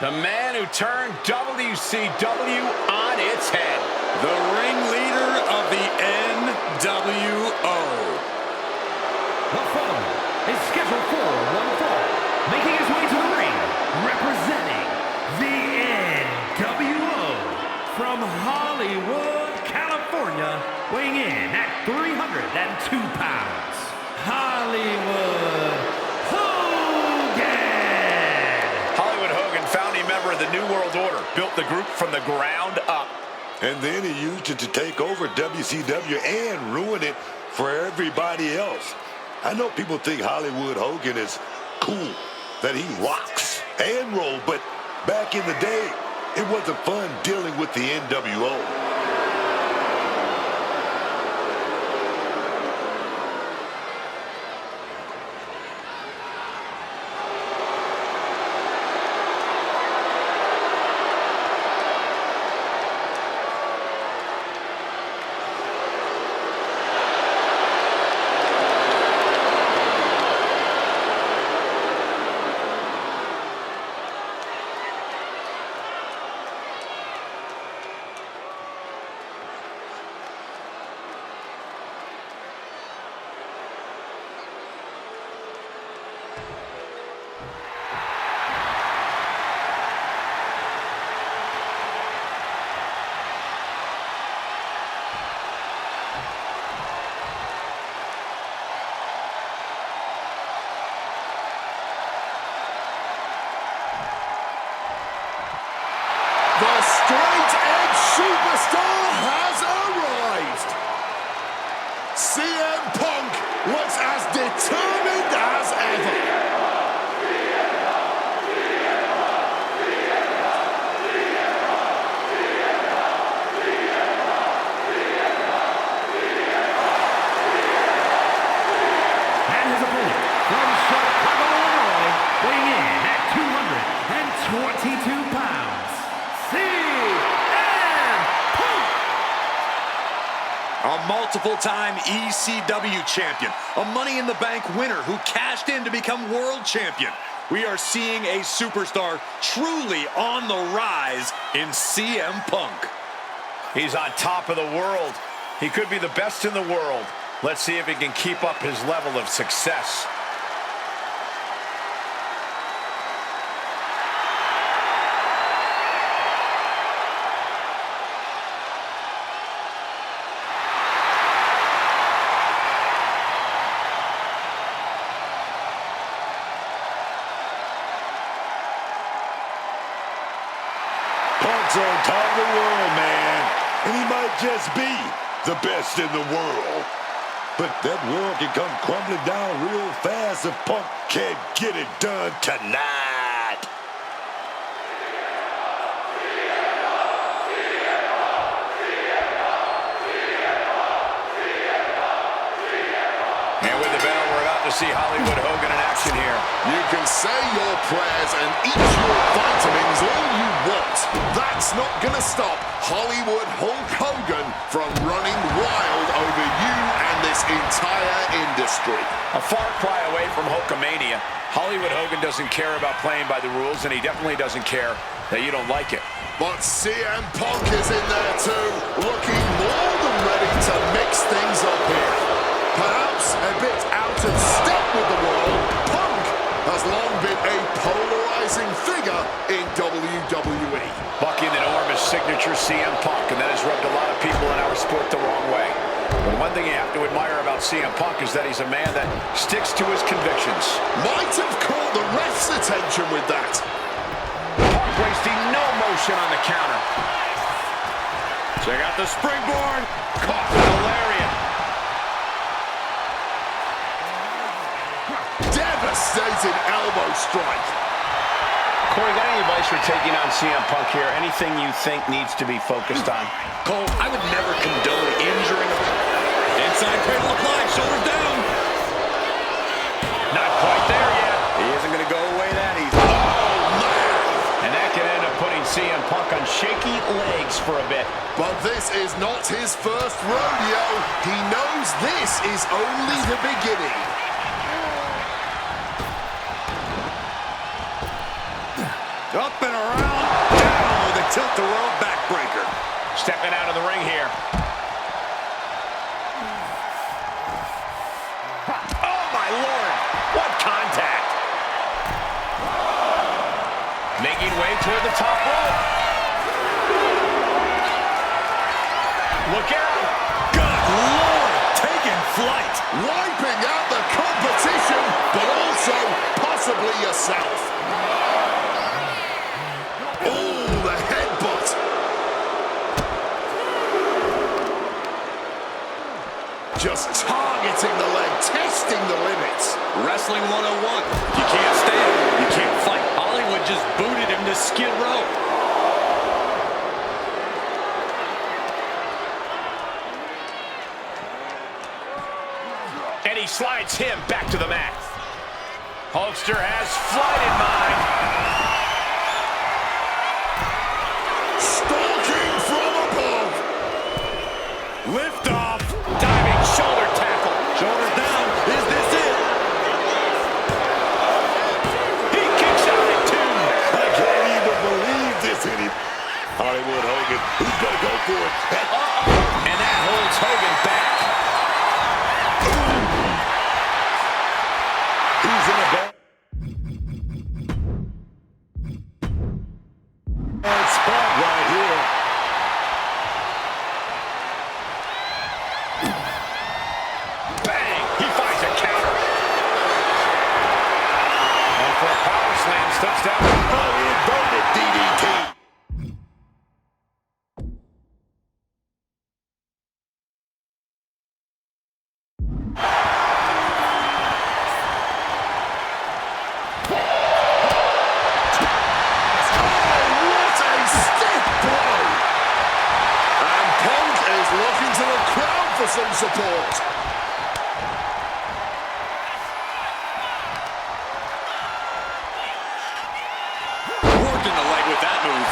The man who turned WCW on its head. The ringleader of the NWO. The following is scheduled for one fall. Making his way to the ring, representing the NWO from Hollywood, California, weighing in at 302 pounds, Hollywood Hogan. Hollywood Hogan, founding member of the New World Order, built the group from the ground up. And then he used it to take over WCW and ruin it for everybody else. I know people think Hollywood Hogan is cool, that he rocks and rolls, but back in the day, it wasn't fun dealing with the NWO. The straight-edge superstar has arrived. CM Punk looks as determined as ever. And his opponent from Chicago, Illinois, weighing in at 222 pounds, CM Punk. A multiple-time ECW champion, a Money in the Bank winner who cashed in to become world champion. We are seeing a superstar truly on the rise in CM Punk. He's on top of the world. He could be the best in the world. Let's see if he can keep up his level of success. Punk's on top of the world, man. And he might just be the best in the world. But that world can come crumbling down real fast if Punk can't get it done tonight. And with the bell, we're about to see Hollywood Hogan in action here. You can say your prayers and eat your vitamins all you want. That's not gonna stop Hollywood Hulk Hogan from running wild over you and this entire industry. A far cry away from Hulkamania. Hollywood Hogan doesn't care about playing by the rules, and he definitely doesn't care that you don't like it. But CM Punk is in there too, looking more than ready to mix things up here. Perhaps a bit out of step with the world, Punk has long been a polarizing figure in WWE. Bucking the norm is signature CM Punk, and that has rubbed a lot of people in our sport the wrong way. But one thing you have to admire about CM Punk is that he's a man that sticks to his convictions. Might have caught the ref's attention with that. Punk wasting no motion on the counter. Check out the springboard. Caught with a lariat. Devastating elbow strike. Corey, got any advice for taking on CM Punk here? Anything you think needs to be focused on? Cole, I would never condone injuring a... Inside cradle applied, shoulders down. Not quite there yet. He isn't going to go away that easy. Oh, man! And that can end up putting CM Punk on shaky legs for a bit. But this is not his first rodeo. He knows this is only the beginning. Up and around, down with a tilt-the-world backbreaker. Stepping out of the ring here. Oh, my Lord. What contact. Making way toward the top rope. Look out. Good Lord, taking flight. Wiping out the competition, but also possibly yourself. Oh, the headbutt. Just targeting the leg, testing the limits. Wrestling 101. You can't stand, you can't fight. Hollywood just booted him to Skid Row. And he slides him back to the mat. Hulkster has flight in mind. Stalking from above. Lift off. Diving shoulder tackle. Shoulders down. Is this it? He kicks out at two. I can't even believe this anymore. Hollywood Hogan, he's going to go for it. And that holds Hogan back. He's in a bad spot right here. Bang! He finds a counter. And for a power slam, steps down. Oh, inverted DDT. What a stiff blow! And Punk is looking to the crowd for some support. Working the leg with that move.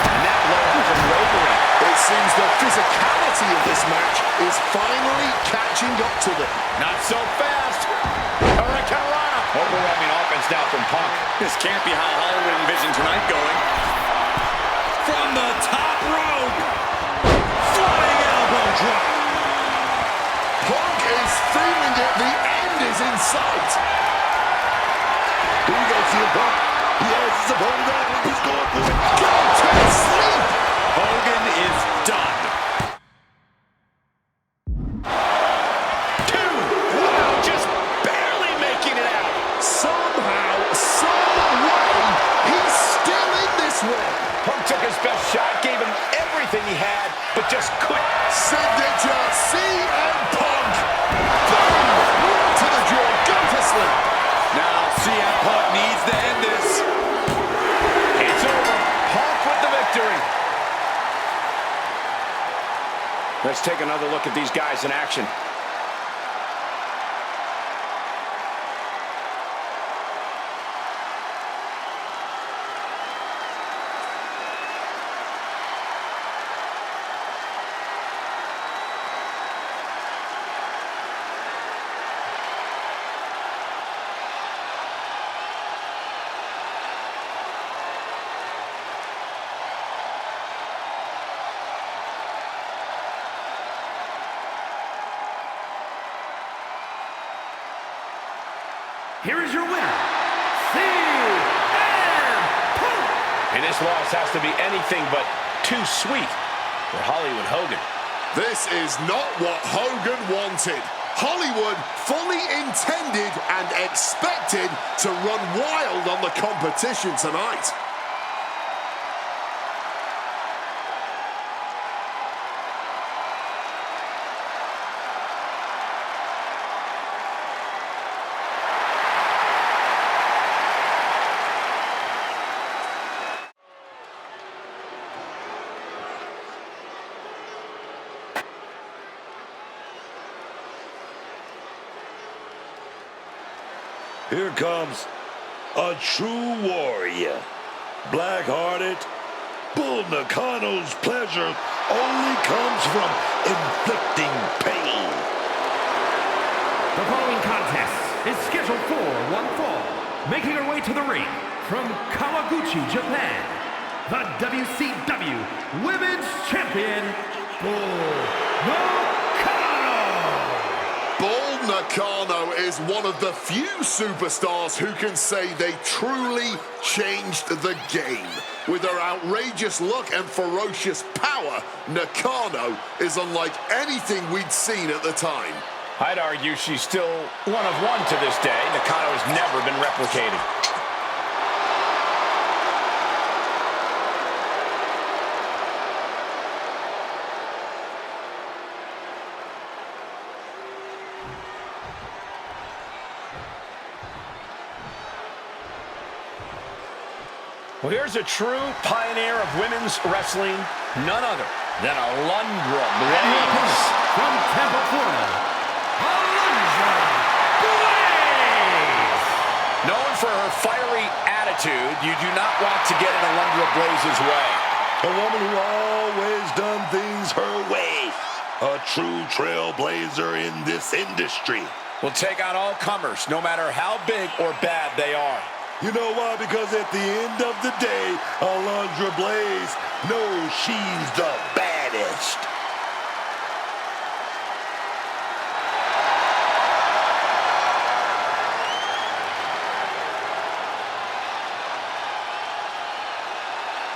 And that blow is unwavering. It seems the physicality of this match is finally catching up to them. Not so fast. Hurricanrana. Overwhelming offense now from Punk. This can't be how Hollywood envisioned tonight going. From the top rope. Flying elbow drop. Punk is feeling it. The end is in sight. Here we go, CM Punk. He has his opponent up. He's going for it. Go to sleep. Hogan is done. Two. Wow, just barely making it out. Somehow, some way, he's still in this one. Punk took his best shot, gave him everything he had, but just couldn't. Signature CM Punk. Boom! Right to the jaw. Go to sleep. Now CM Punk needs to end this. It's over. Punk with the victory. Let's take another look at these guys in action. Here is your winner, CM Punk. And this loss has to be anything but too sweet for Hollywood Hogan. This is not what Hogan wanted. Hollywood fully intended and expected to run wild on the competition tonight. Here comes a true warrior. Black-hearted, Bull Nakano's pleasure only comes from inflicting pain. The following contest making her way to the ring from Kawaguchi, Japan, the WCW Women's Champion, Bull Nakano. Bull Nakano is one of the few superstars who can say they truly changed the game. With her outrageous look and ferocious power, Nakano is unlike anything we'd seen at the time. I'd argue she's still one of one to this day. Nakano has never been replicated. Well, here's a true pioneer of women's wrestling, none other than Alundra Blaze. From Tampa, Florida, Alundra Blaze. Known for her fiery attitude, you do not want to get in Alundra Blaze's way. A woman who always done things her way. A true trailblazer in this industry. Will take on all comers, no matter how big or bad they are. You know why? Because at the end of the day, Alundra Blaze knows she's the baddest.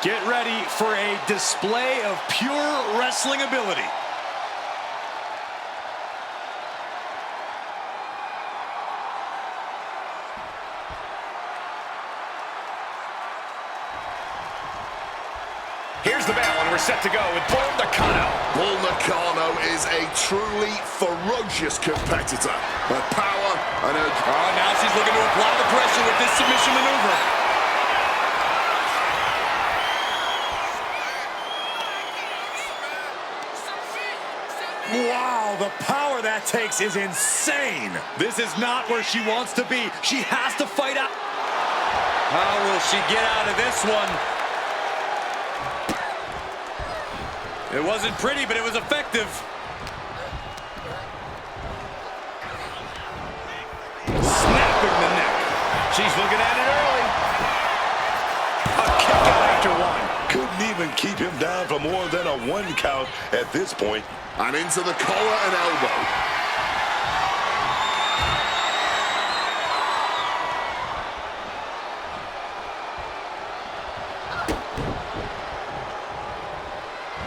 Get ready for a display of pure wrestling ability. Here's the bell, and we're set to go with Bull Nakano. Bull Nakano is a truly ferocious competitor. Her power and her... Oh, now she's looking to apply the pressure with this submission maneuver. Wow, the power that takes is insane. This is not where she wants to be. She has to fight out. How will she get out of this one? It wasn't pretty, but it was effective. Snapping the neck. She's looking at it early. A kick out after one. Couldn't even keep him down for more than a 1 count at this point. And into the collar and elbow.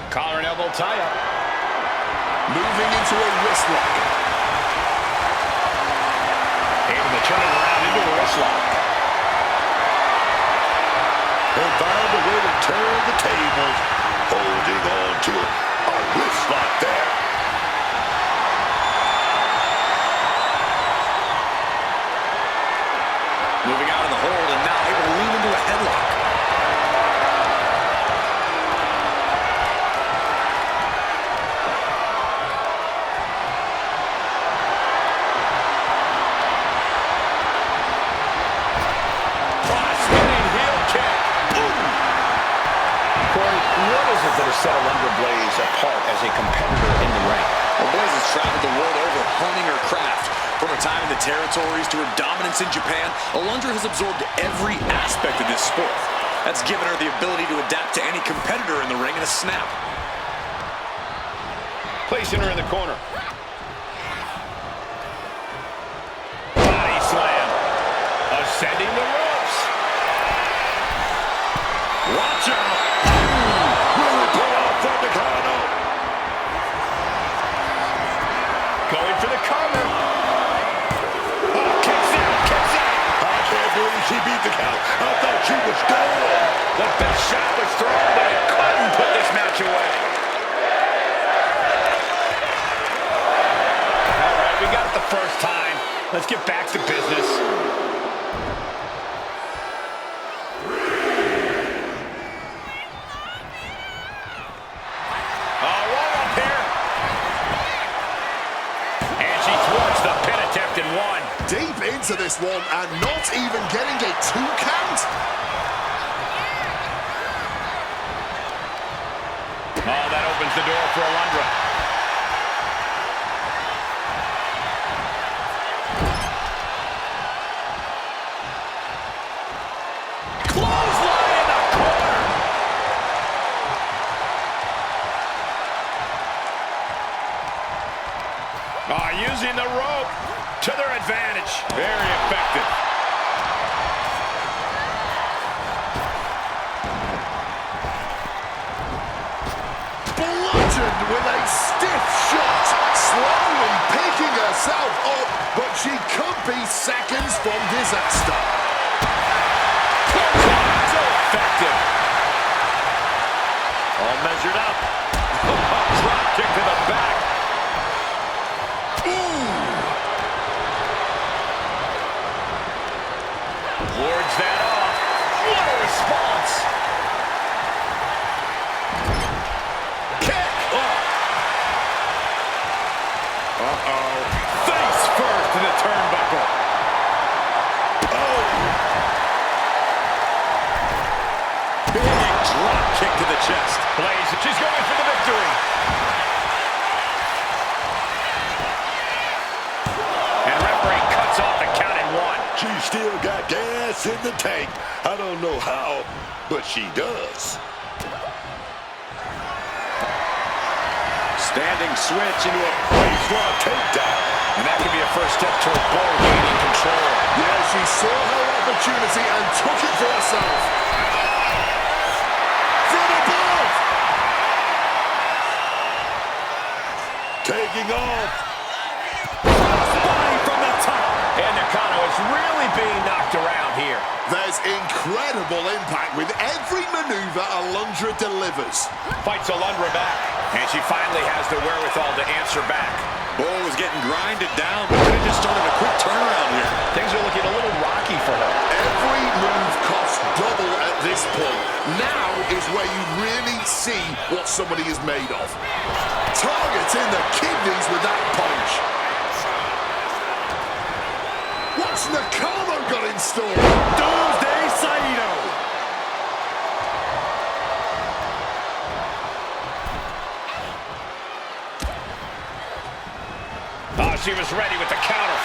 Collar and elbow tie-up. Moving into a wrist lock. Able to turn it around into a wrist lock. And found a way to turn the tables. Holding on to a wrist lock there. Moving out of the hold and now able to lean into a headlock. Set Alundra Blaze apart as a competitor in the ring. Well, Blaze has traveled the world over honing her craft. From her time in the territories to her dominance in Japan, Alundra has absorbed every aspect of this sport. That's given her the ability to adapt to any competitor in the ring in a snap. Placing her in the corner. Body slam. Ascending the ropes. Watch out! Going for the cover. Oh, kicks out, kicks out. I can't believe she beat the count. I thought she was gone. The best shot was thrown, but it couldn't put this match away. All right, we got it the first time. Let's get back to business. Deep into this one and not even getting a 2 count. Oh, that opens the door for Alundra. punch. Very effective. Bludgeoned with a stiff shot. Slowly picking herself up, but she could be seconds from disaster. So effective. All measured up. Drop kick to the back. Wards that off. What a response. Kick. Uh-oh. Face first to the turnbuckle. Oh. Big drop kick to the chest. Blaze, she's going for the victory. And referee cuts off the count at 1. She still got gas in the tank. I don't know how, but she does. Standing switch into a baseline takedown. And that could be a first step toward Bull gaining control. Yeah, she saw her opportunity and took it for herself. From above! Taking off. Body from the top. And Nakano is really being knocked around here. There's incredible impact with every maneuver Alundra delivers. Fights Alundra back. And she finally has the wherewithal to answer back. Bull was getting grinded down, but could have just started a quick turnaround here. Things are looking a little rocky for her. Every move costs double at this point. Now is where you really see what somebody is made of. Targeting the kidneys with that punch. What's Nakano got in store? Doomsday Saito. Oh, she was ready with the counter.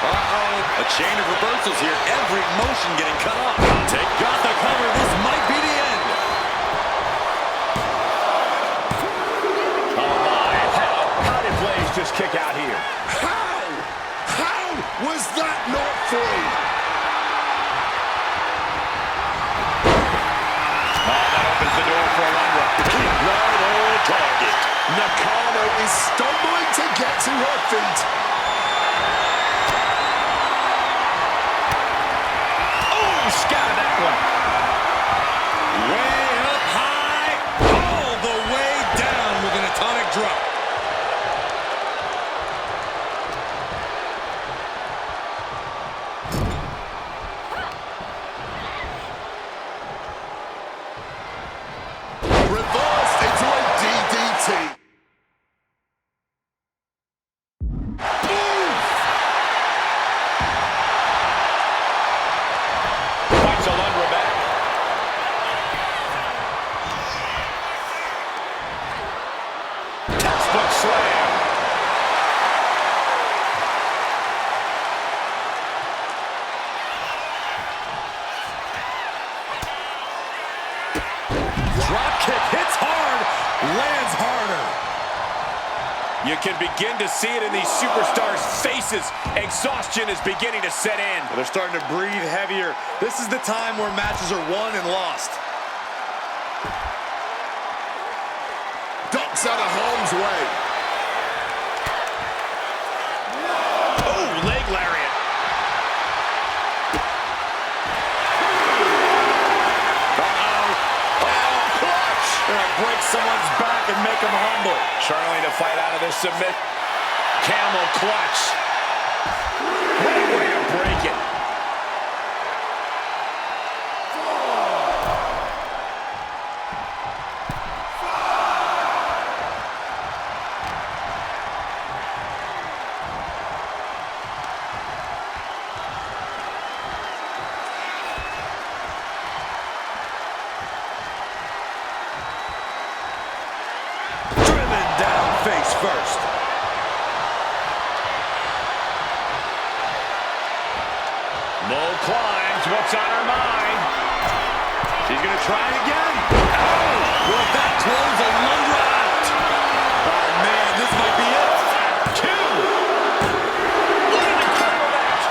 Uh-oh. A chain of reversals here. Every motion getting cut off. Got the cover. This might be the end. Oh, my. How did Blaze just kick out here? How? How was that not free? Oh, that opens the door for Alundra. Right on target. Nakano is stumbling to get to her feet. Oh, scattered that one. Way up high. All the way down with an atomic drop. Reversed into a DDT. Fights Alundra back. Textbook slam. Drop kick hits hard, lands harder. You can begin to see it in these superstars' faces. Exhaustion is beginning to set in. They're starting to breathe heavier. This is the time where matches are won and lost. Ducks out of harm's way. Oh, leg lariat. Gonna break someone's back and make them humble. Trying to fight out of this submit. Camel clutch. What a way to break it. Face first. Low climbs. What's on her mind? She's going to try it again. Oh! Will that close Alundra out? Oh, man, this might be it. 2. What an incredible match.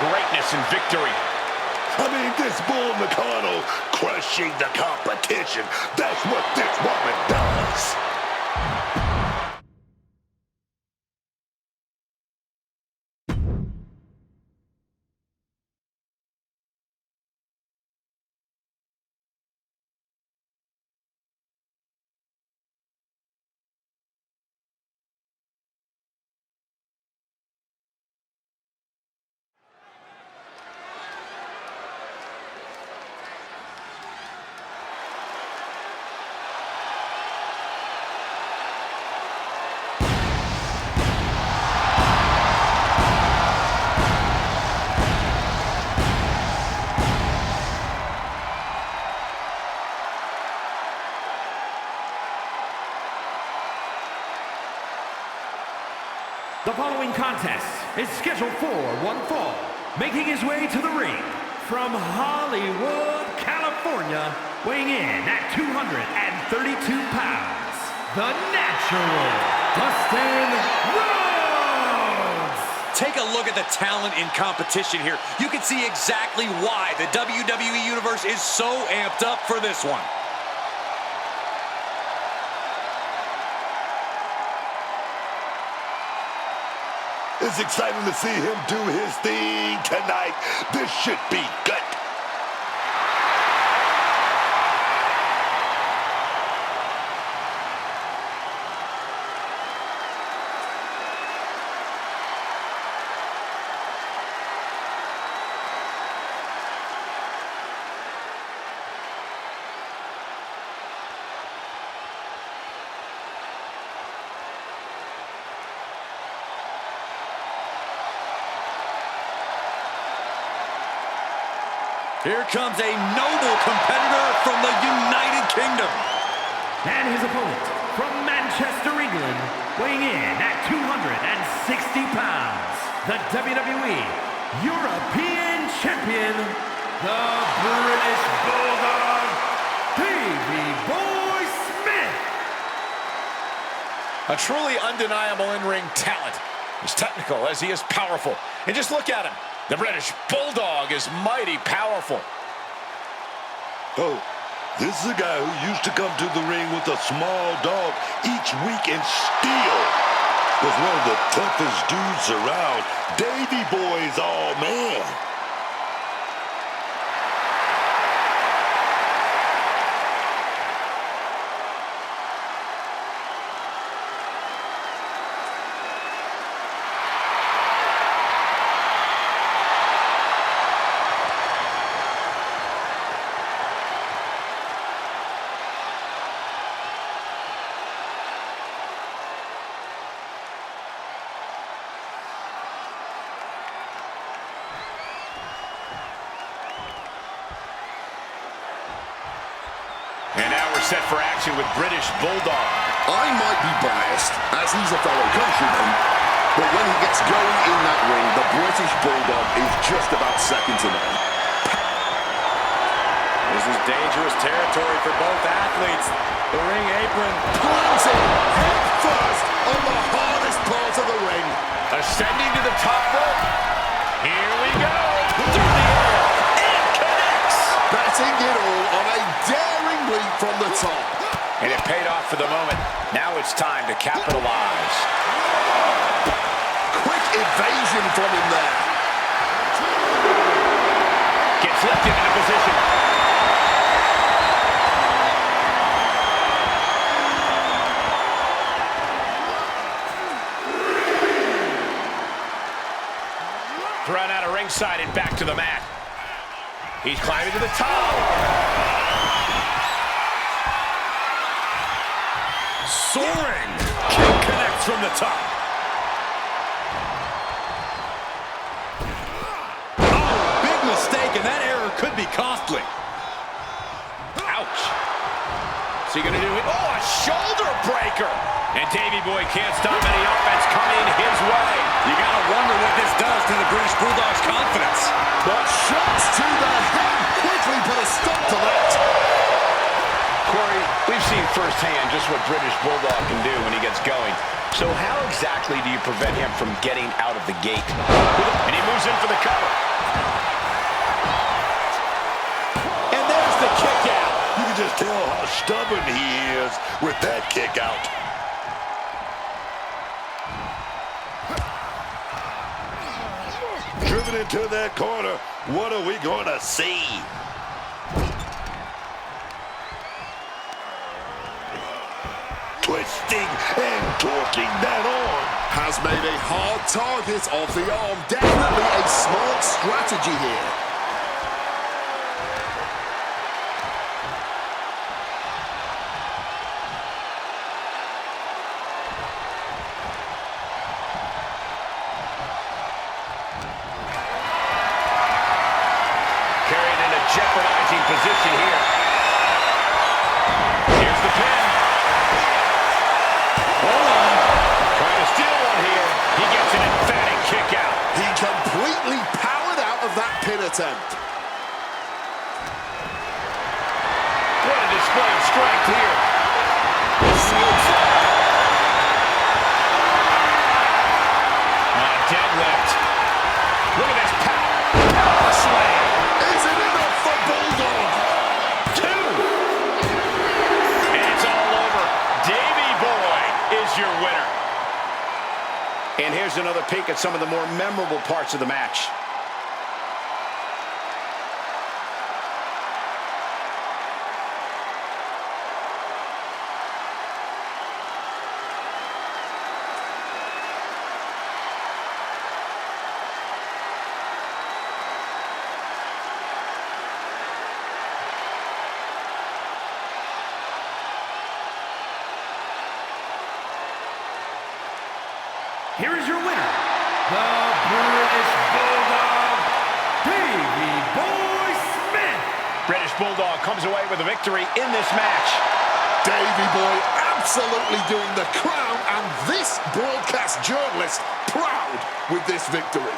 greatness and victory. I mean, this Bull Nakano crushing the competition. That's what this woman does. The following contest is scheduled for one fall. Making his way to the ring from Hollywood, California, weighing in at 232 pounds, the Natural, Dustin Rhodes! Take a look at the talent in competition here. You can see exactly why the WWE Universe is so amped up for this one. It's exciting to see him do his thing tonight. This should be good. Here comes a noble competitor from the United Kingdom. And his opponent from Manchester, England, weighing in at 260 pounds, the WWE European Champion, the British Bulldog, Davey Boy Smith. A truly undeniable in-ring talent. He's technical as he is powerful. And just look at him. The British Bulldog is mighty powerful. Oh, this is a guy who used to come to the ring with a small dog each week and still was one of the toughest dudes around. Davey Boy's all man. And now we're set for action with British Bulldog. I might be biased, as he's a fellow countryman, but when he gets going in that ring, the British Bulldog is just about second to none. This is dangerous territory for both athletes. The ring apron Planted head first on the hardest part of the ring. Ascending to the top rope. Here we go. Through the air. And connects. Betting it all on a daring leap from the top. And it paid off for the moment. Now it's time to capitalize. Quick evasion from him there. Gets lifted into position. Thrown out of ringside and back to the mat. He's climbing to the top. soaring. Kick connects from the top. Oh, big mistake, and that error could be costly. Ouch. What's he gonna do? Oh, a shoulder breaker. And Davey Boy can't stop any offense coming his way. You gotta wonder what this does to the British Bulldog's confidence. But shots to the head quickly put a stop to that. Corey, we've seen firsthand just what British Bulldog can do when he gets going. So how exactly do you prevent him from getting out of the gate? And he moves in for the cover. And there's the kick out. You can just tell how stubborn he is with that kick out. Driven into that corner. What are we going to see? Twisting and torquing that arm. Has made a hard target of the arm. Definitely a smart strategy here. Carried in a jeopardizing position here. Here's the pin. Hold on. Trying to steal one here. He gets an emphatic kick out. He completely powered out of that pin attempt. What a display of strength here. Deadlift. Look at this power. Power slam. Is it enough for Bulldog? 2. And it's all over. Davey Boy is your winner. And here's another peek at some of the more memorable parts of the match. Here is your winner, the British Bulldog, Davey Boy Smith. British Bulldog comes away with a victory in this match. Davey Boy absolutely doing the Crown and this broadcast journalist proud with this victory.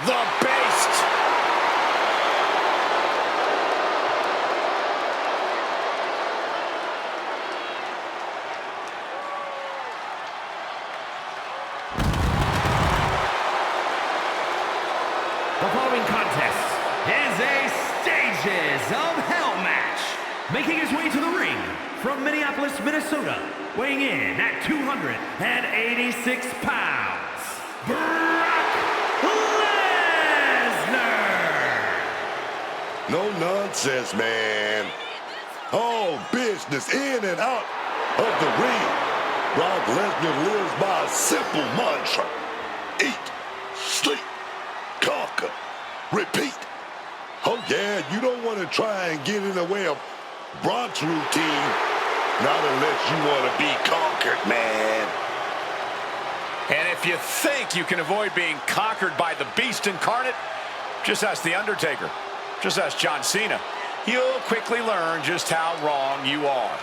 The Beast. The following contest is a Stages of Hell match. Making his way to the ring from Minneapolis, Minnesota, weighing in at 286 pounds, Brock Lesnar! No nonsense, man. All business in and out of the ring. Brock Lesnar lives by a simple mantra. Eat, sleep, conquer, repeat. Oh yeah, you don't want to try and get in the way of Brock's routine, not unless you want to be conquered, man. And if you think you can avoid being conquered by the Beast incarnate, just ask The Undertaker. Just ask John Cena. You'll quickly learn just how wrong you are.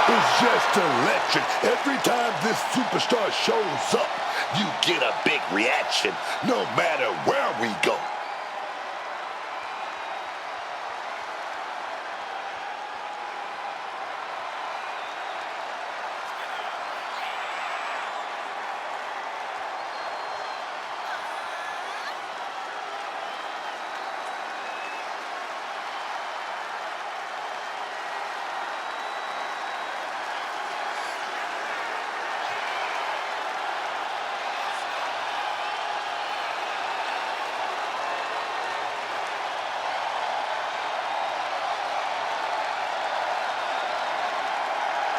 It's just electric. Every time this superstar shows up, you get a big reaction, no matter where we go.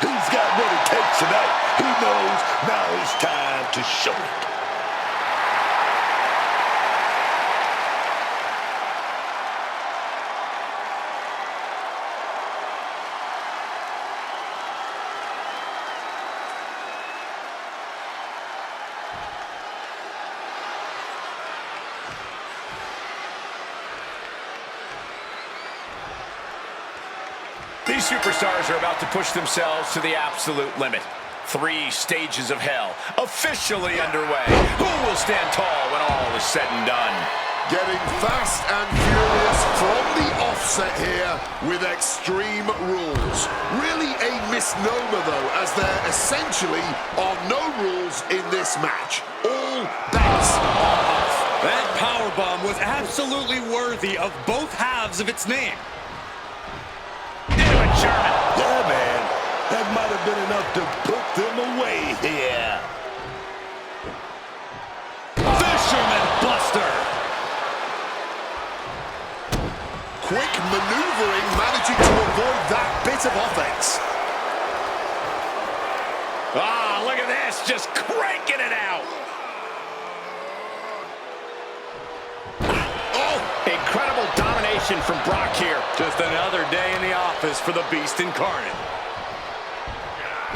He's got what it takes tonight. He knows now it's time to show it. These superstars are about to push themselves to the absolute limit. 3 stages of hell officially underway. Who will stand tall when all is said and done? Getting fast and furious from the offset here with Extreme Rules. Really a misnomer, though, as there essentially are no rules in this match. All bets are off. That powerbomb was absolutely worthy of both halves of its name. German. Yeah, man. That might have been enough to put them away here. Fisherman Buster. Quick maneuvering, managing to avoid that bit of offense. Ah, look at this, just cranking it out. Oh, incredible domination from Brock here. Just another day in the office for the Beast incarnate.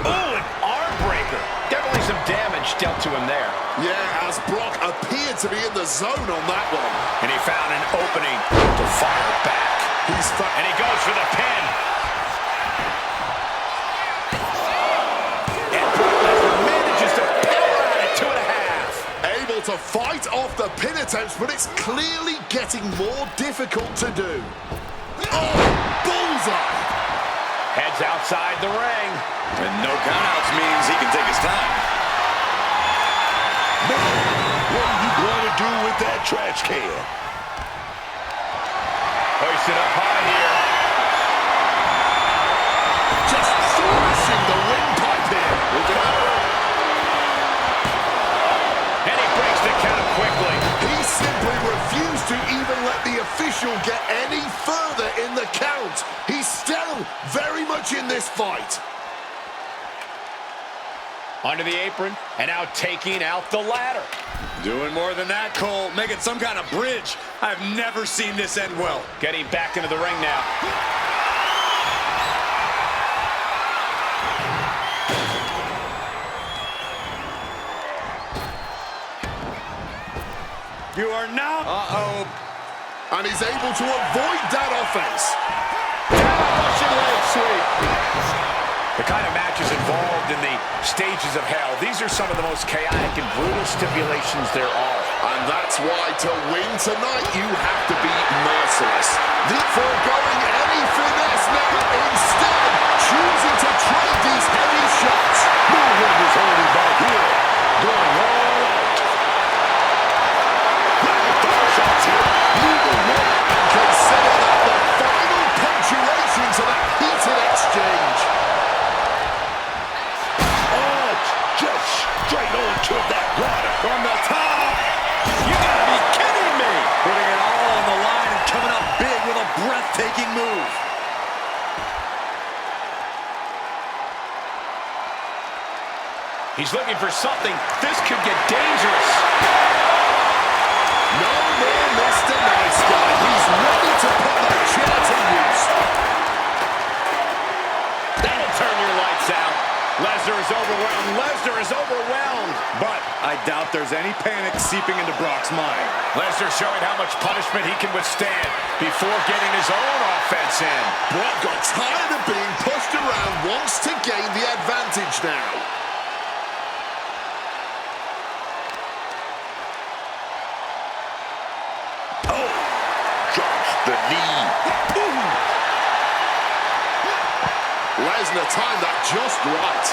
Oh, an arm breaker. Definitely some damage dealt to him there. Yeah, as Brock appeared to be in the zone on that one. And he found an opening to fire back. And he goes for the pin. And Brock Lesnar manages to power out at 2.5. Able to fight off the pin attempts, but it's clearly getting more difficult to do. Oh, bullseye! Heads outside the ring. And no countouts means he can take his time. Man, what are you going to do with that trash can? Hoisted up high here. Just thrashing the windpipe here. Look it over. And he breaks the count quickly. He simply refused to even let the official get any further in the count. He's still very much in this fight. Under the apron, and now taking out the ladder. Doing more than that, Cole. Making some kind of bridge. I've never seen this end well. Getting back into the ring now. You are now... Uh-oh. And he's able to avoid that offense. Russian leg sweep. The kind of matches involved in the stages of hell. These are some of the most chaotic and brutal stipulations there are. And that's why to win tonight, you have to be merciless. Foregoing any finesse now, instead choosing to trade these heavy shots. Movement is holding back here. Going all out. Shots here. Moving well. And consider that the final punctuation to that heated exchange. Oh, just straight on to that ladder. From the top. You gotta be kidding me. Putting it all on the line and coming up big with a breathtaking move. He's looking for something. This could get dangerous. No more Mr. Nice Guy. He's ready to put that chair to use. That'll turn your lights out. Lesnar is overwhelmed. Lesnar is overwhelmed. But I doubt there's any panic seeping into Brock's mind. Lesnar showing how much punishment he can withstand before getting his own offense in. Brock got tired of being pushed around, wants to gain the advantage now. Oh, drops the knee. Lesnar timed that just right.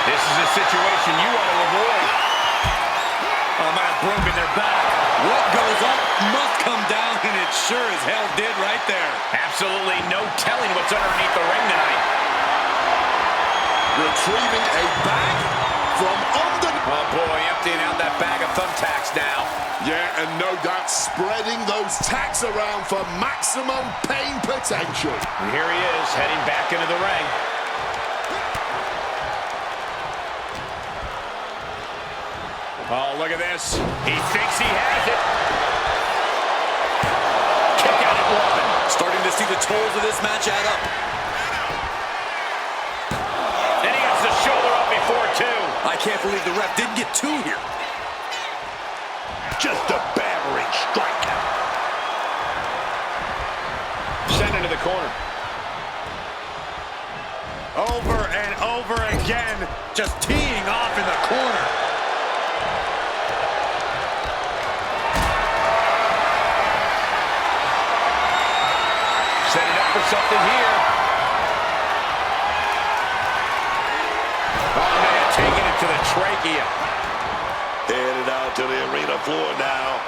This is a situation you want to avoid. Oh, might have broken their back. What goes up must come down, and it sure as hell did right there. Absolutely no telling what's underneath the ring tonight. Retrieving a bag from under. Oh boy, emptying out that bag of thumbtacks now. Yeah, and no doubt spreading those tacks around for maximum pain potential. And here he is, heading back into the ring. Oh, look at this. He thinks he has it. Kick out at one. Starting to see the tolls of this match add up. And he gets the shoulder up before two. I can't believe the ref didn't get two here. Just a battering strike. Sent into the corner. Over and over again, just teeing off in the corner. Setting up for something here. Oh, man, taking it to the trachea. Headed out to the arena floor now.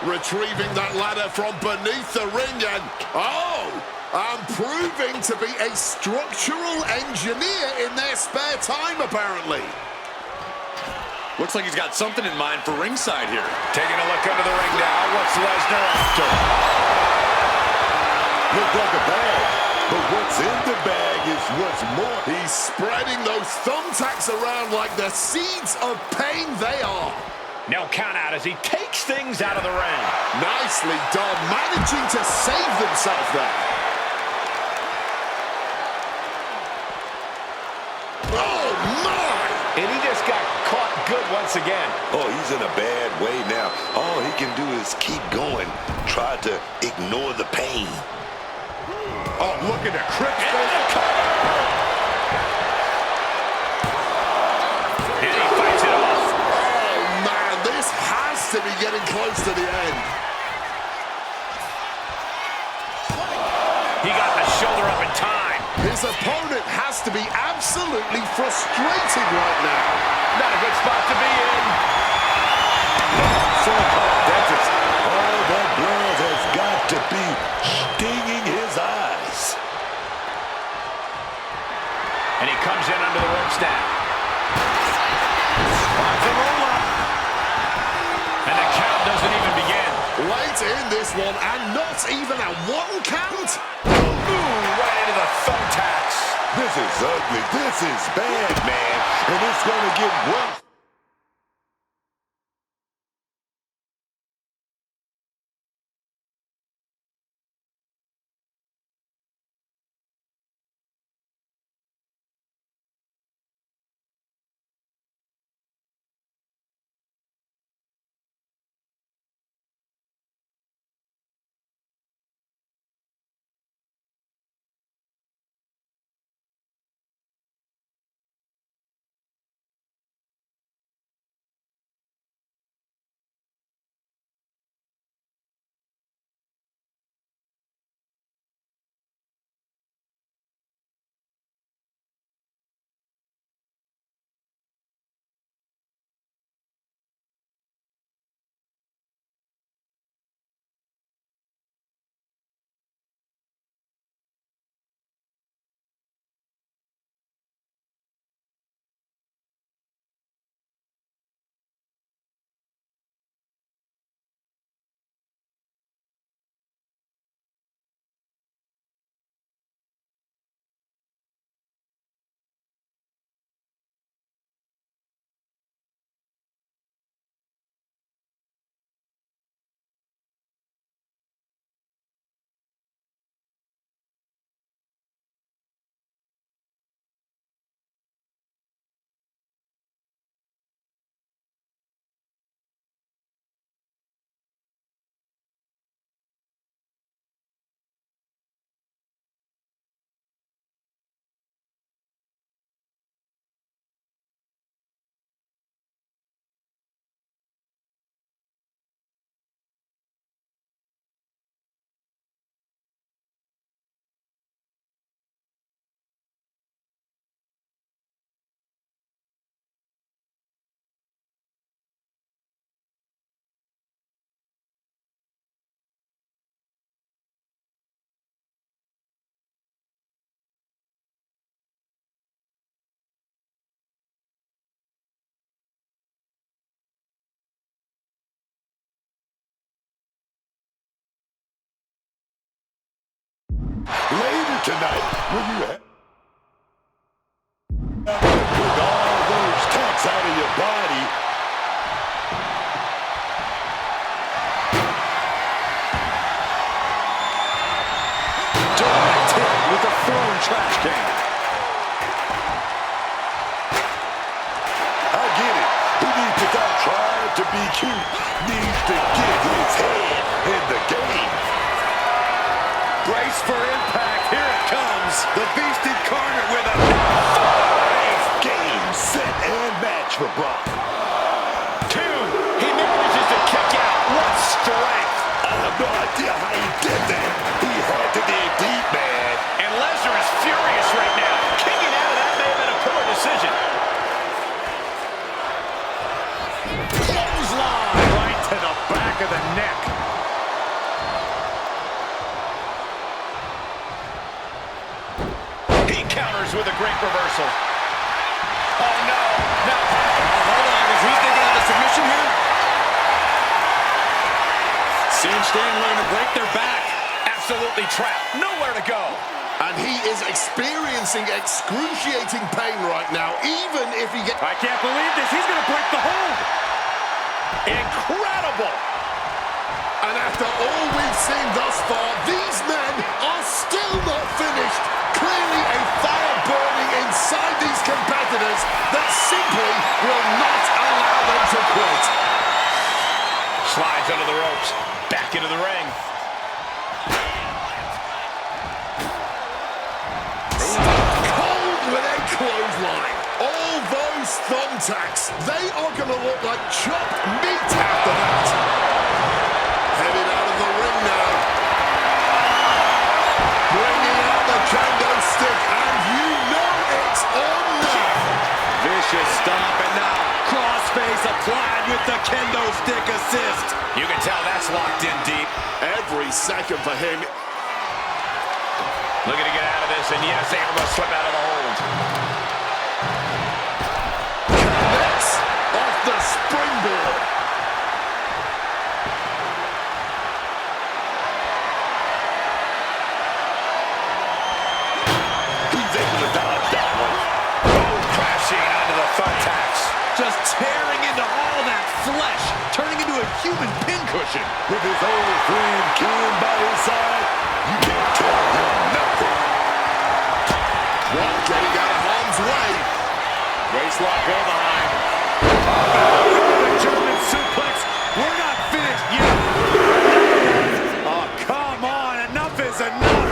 Retrieving that ladder from beneath the ring and, and proving to be a structural engineer in their spare time, apparently. Looks like he's got something in mind for ringside here. Taking a look under the ring now. What's Lesnar after? Look like a bag, but what's in the bag is what's more. He's spreading those thumbtacks around like the seeds of pain they are. No count out as he takes things out of the ring. Nicely done, managing to save themselves there. Oh, my! And he just got caught good once again. Oh, he's in a bad way now. All he can do is keep going. Try to ignore the pain. Oh, looking to cripple. And he fights it off. Oh, man, this has to be getting close to the end. He got the shoulder up in time. His opponent has to be absolutely frustrated right now. Not a good spot to be in. So-called dentist. All that blood has got to be stinging his eyes. And he comes in under the ropes now. Roll up. And the count doesn't even begin. Late in this one, and not even a 1 count. Ooh, right into the thumbtacks. This is ugly. This is bad, man. And it's going to get worse. Later tonight, when you with all those tacks out of your body, Direct hit with a thrown trash can. I get it. He needs to stop trying to be cute. Needs to get his head in the game. Brace for impact. Here it comes. The Beast Incarnate with a 5-game set and match for Brock. 2. He manages to kick out. What strength. I have no idea how he did that. He had to dig deep, man. And Lesnar is furious right now. Kicking out of that may have been a poor decision. Clothesline right to the back of the neck. He counters with a great reversal. Oh no! Now, hold on. Is he thinking of a submission here? Sage Stan looking to break their back. absolutely trapped. Nowhere to go. And he is experiencing excruciating pain right now, even if he gets... I can't believe this. He's going to break the hold. Incredible. And after all we've seen thus far, these men are still not finished. Clearly a fire burning inside these competitors that simply will not allow them to quit. Slides under the ropes. Back into the ring. Cold with a clothesline. All those thumbtacks, they are going to look like chopped meat after that. Headed out of the ring now. Bringing out the kendo stick, and you know it's on now. Vicious stomp, and now crossface applied with the kendo stick assist. You can tell that's locked in deep. Every second for him. Looking to get out of this, and yes, they are going to slip out of the hold. Connects off the springboard. flesh, turning into a human pincushion. With his old friend Ken by his side, you can't tell him nothing. One getting out of harm's way. Waistlock go behind. The German suplex. We're not finished yet. Oh, come on. Enough is enough.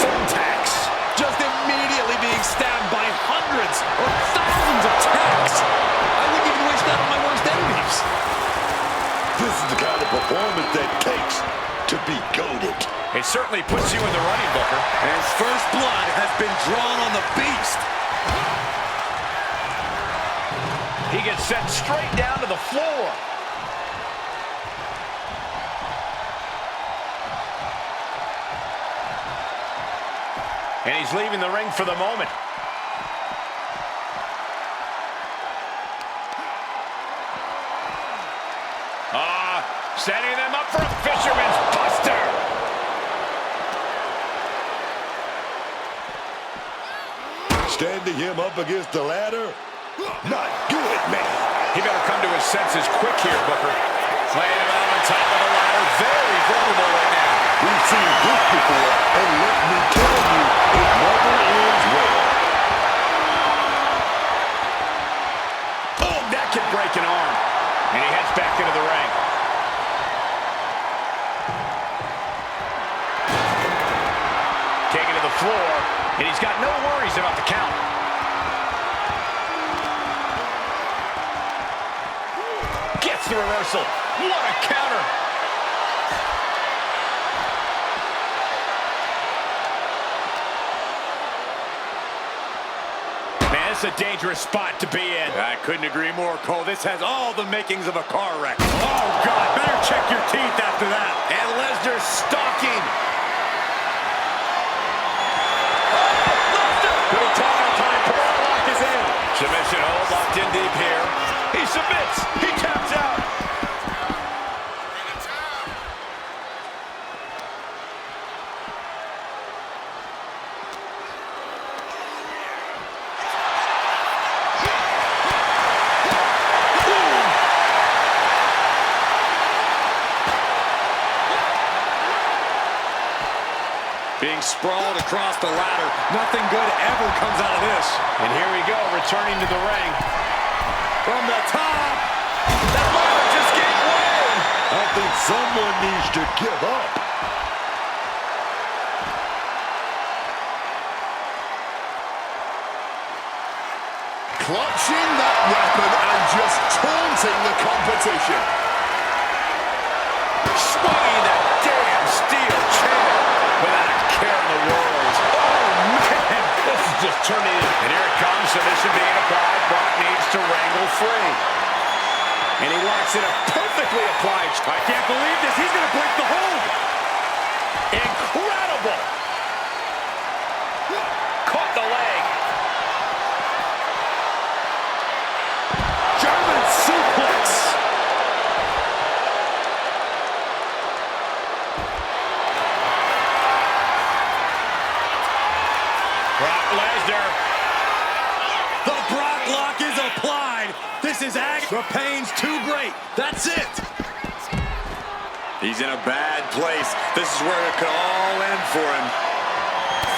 Thumbtacks. Just immediately being stabbed by hundreds or thousands of tacks. I wouldn't even wish that on my worst enemies. This is the kind of performance that takes to be goated. It certainly puts you in the running, Booker. And first blood has been drawn on the beast. He gets sent straight down to the floor. And he's leaving the ring for the moment. Setting them up for a fisherman's buster. Standing him up against the ladder? Not good, man. He better come to his senses quick here, Booker. Laying him out on top of the ladder. Very vulnerable right now. We've seen this before, and let me tell you, it never ends well. Oh, that could break an arm. And he heads back into the ring. Taken to the floor, and he's got no worries about the count. Gets the reversal. What a counter. Man, it's a dangerous spot to be in. I couldn't agree more, Cole. This has all the makings of a car wreck. Oh, God, better check your teeth after that. And Lesnar stalking. Submission hold, locked in deep here. He submits. He taps out. Being sprawled across the ladder. Nothing good ever comes out of this. And here we go, returning to the ring. From the top. That ladder just gave way. I think someone needs to give up. Clutching that weapon and just taunting the competition. Swinging that damn steel chair without a care in the world. Oh, man, this is just turning in. And here it comes, submission being applied. Brock needs to wrangle free. And he locks it up, perfectly applied. I can't believe this. He's going to break the hold. Incredible. Caught the leg. German suplex. Brock Lesnar. The Brock lock is applied. This is agony. The pain's too great. That's it. He's in a bad place. This is where it could all end for him.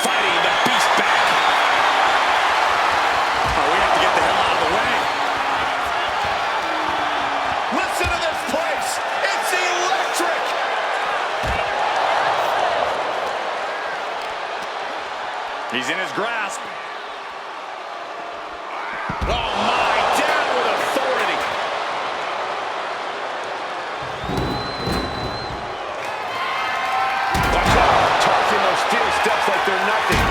Fighting the beast back. Oh, we have to get the hell out of the way. Listen to this place. It's electric. He's in his grasp. Oh, my. Down with authority. Watch out. Tossing those steel steps like they're nothing.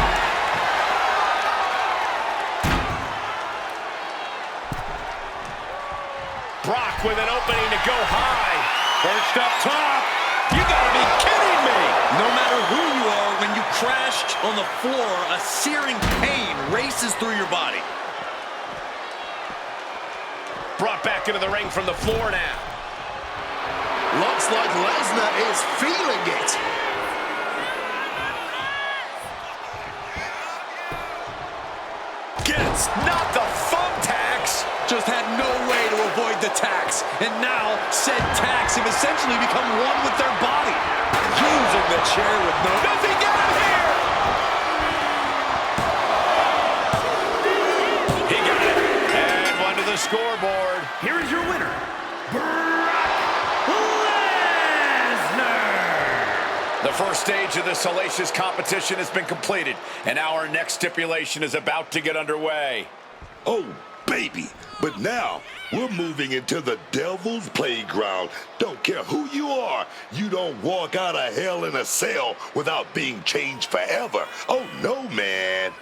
Brock with an opening to go high. Perched up top. You gotta be kidding me. No matter who you are, when you crash on the floor, a searing pain races through your body. Brought back into the ring from the floor now. Looks like Lesnar is feeling it. Gets not the thumbtacks. just had no way to avoid the tax. And now, said tax have essentially become one with their body. Using the chair with no... Does he get him here? He got it. And one to the scoreboard. Here is your winner, Brock Lesnar. The first stage of this salacious competition has been completed, and our next stipulation is about to get underway. Oh, baby. But now, we're moving into the devil's playground. Don't care who you are. You don't walk out of hell in a cell without being changed forever. Oh, no, man.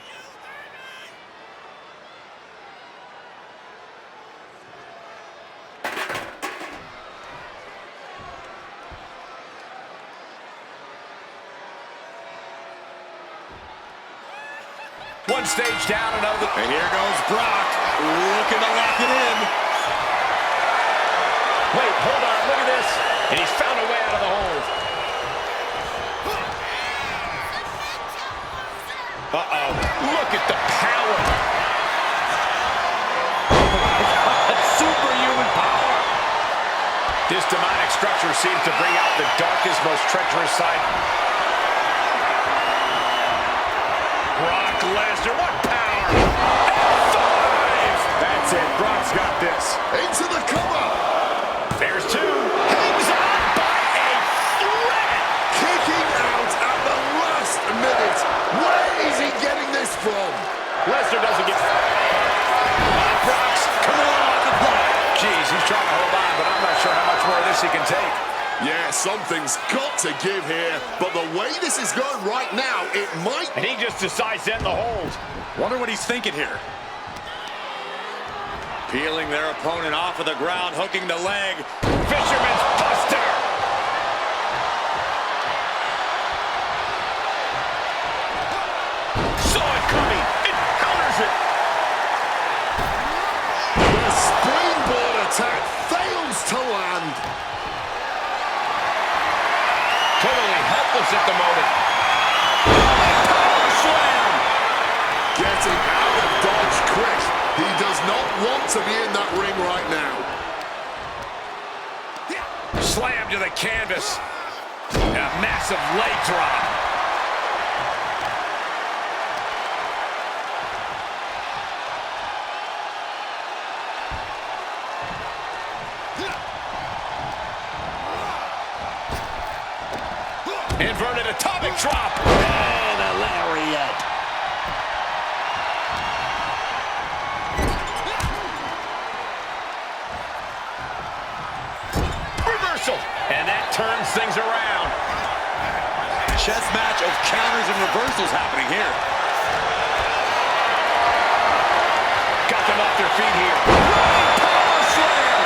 One stage down, another. And here goes Brock, looking to lock it in. Wait, hold on, look at this. And he's found a way out of the hole. Uh-oh, look at the power. Superhuman power. This demonic structure seems to bring out the darkest, most treacherous side. Brock Lesnar, what power! F5! That's it, Brock's got this. Into the cover. There's two. Hangs on by a thread. Kicking out at the last minute. Where is he getting this from? Lesnar doesn't get... Brock's coming along the block. Jeez, he's trying to hold on, but I'm not sure how much more of this he can take. Yeah, something's got to give here, but the way this is going right now, it might... And he just decides to end the hold. Wonder what he's thinking here. Peeling their opponent off of the ground, hooking the leg. Fisherman's Buster. Saw it coming. It counters it. The springboard attack fails to land. Totally helpless at the moment. Power slam. Getting out of dodge quick. He does not want to be in that ring right now. Slam to the canvas. And a massive leg drop. Inverted atomic drop. And a lariat. Reversal. And that turns things around. Chess match of counters and reversals happening here. Got them off their feet here. Power slam.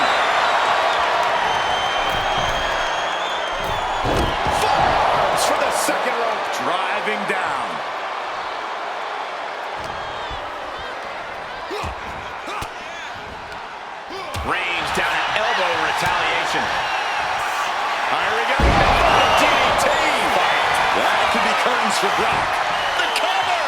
Forearms for the second rope. Driving down. Range down an elbow in retaliation. Here we go. DDT. That could be curtains for Brock. The cover.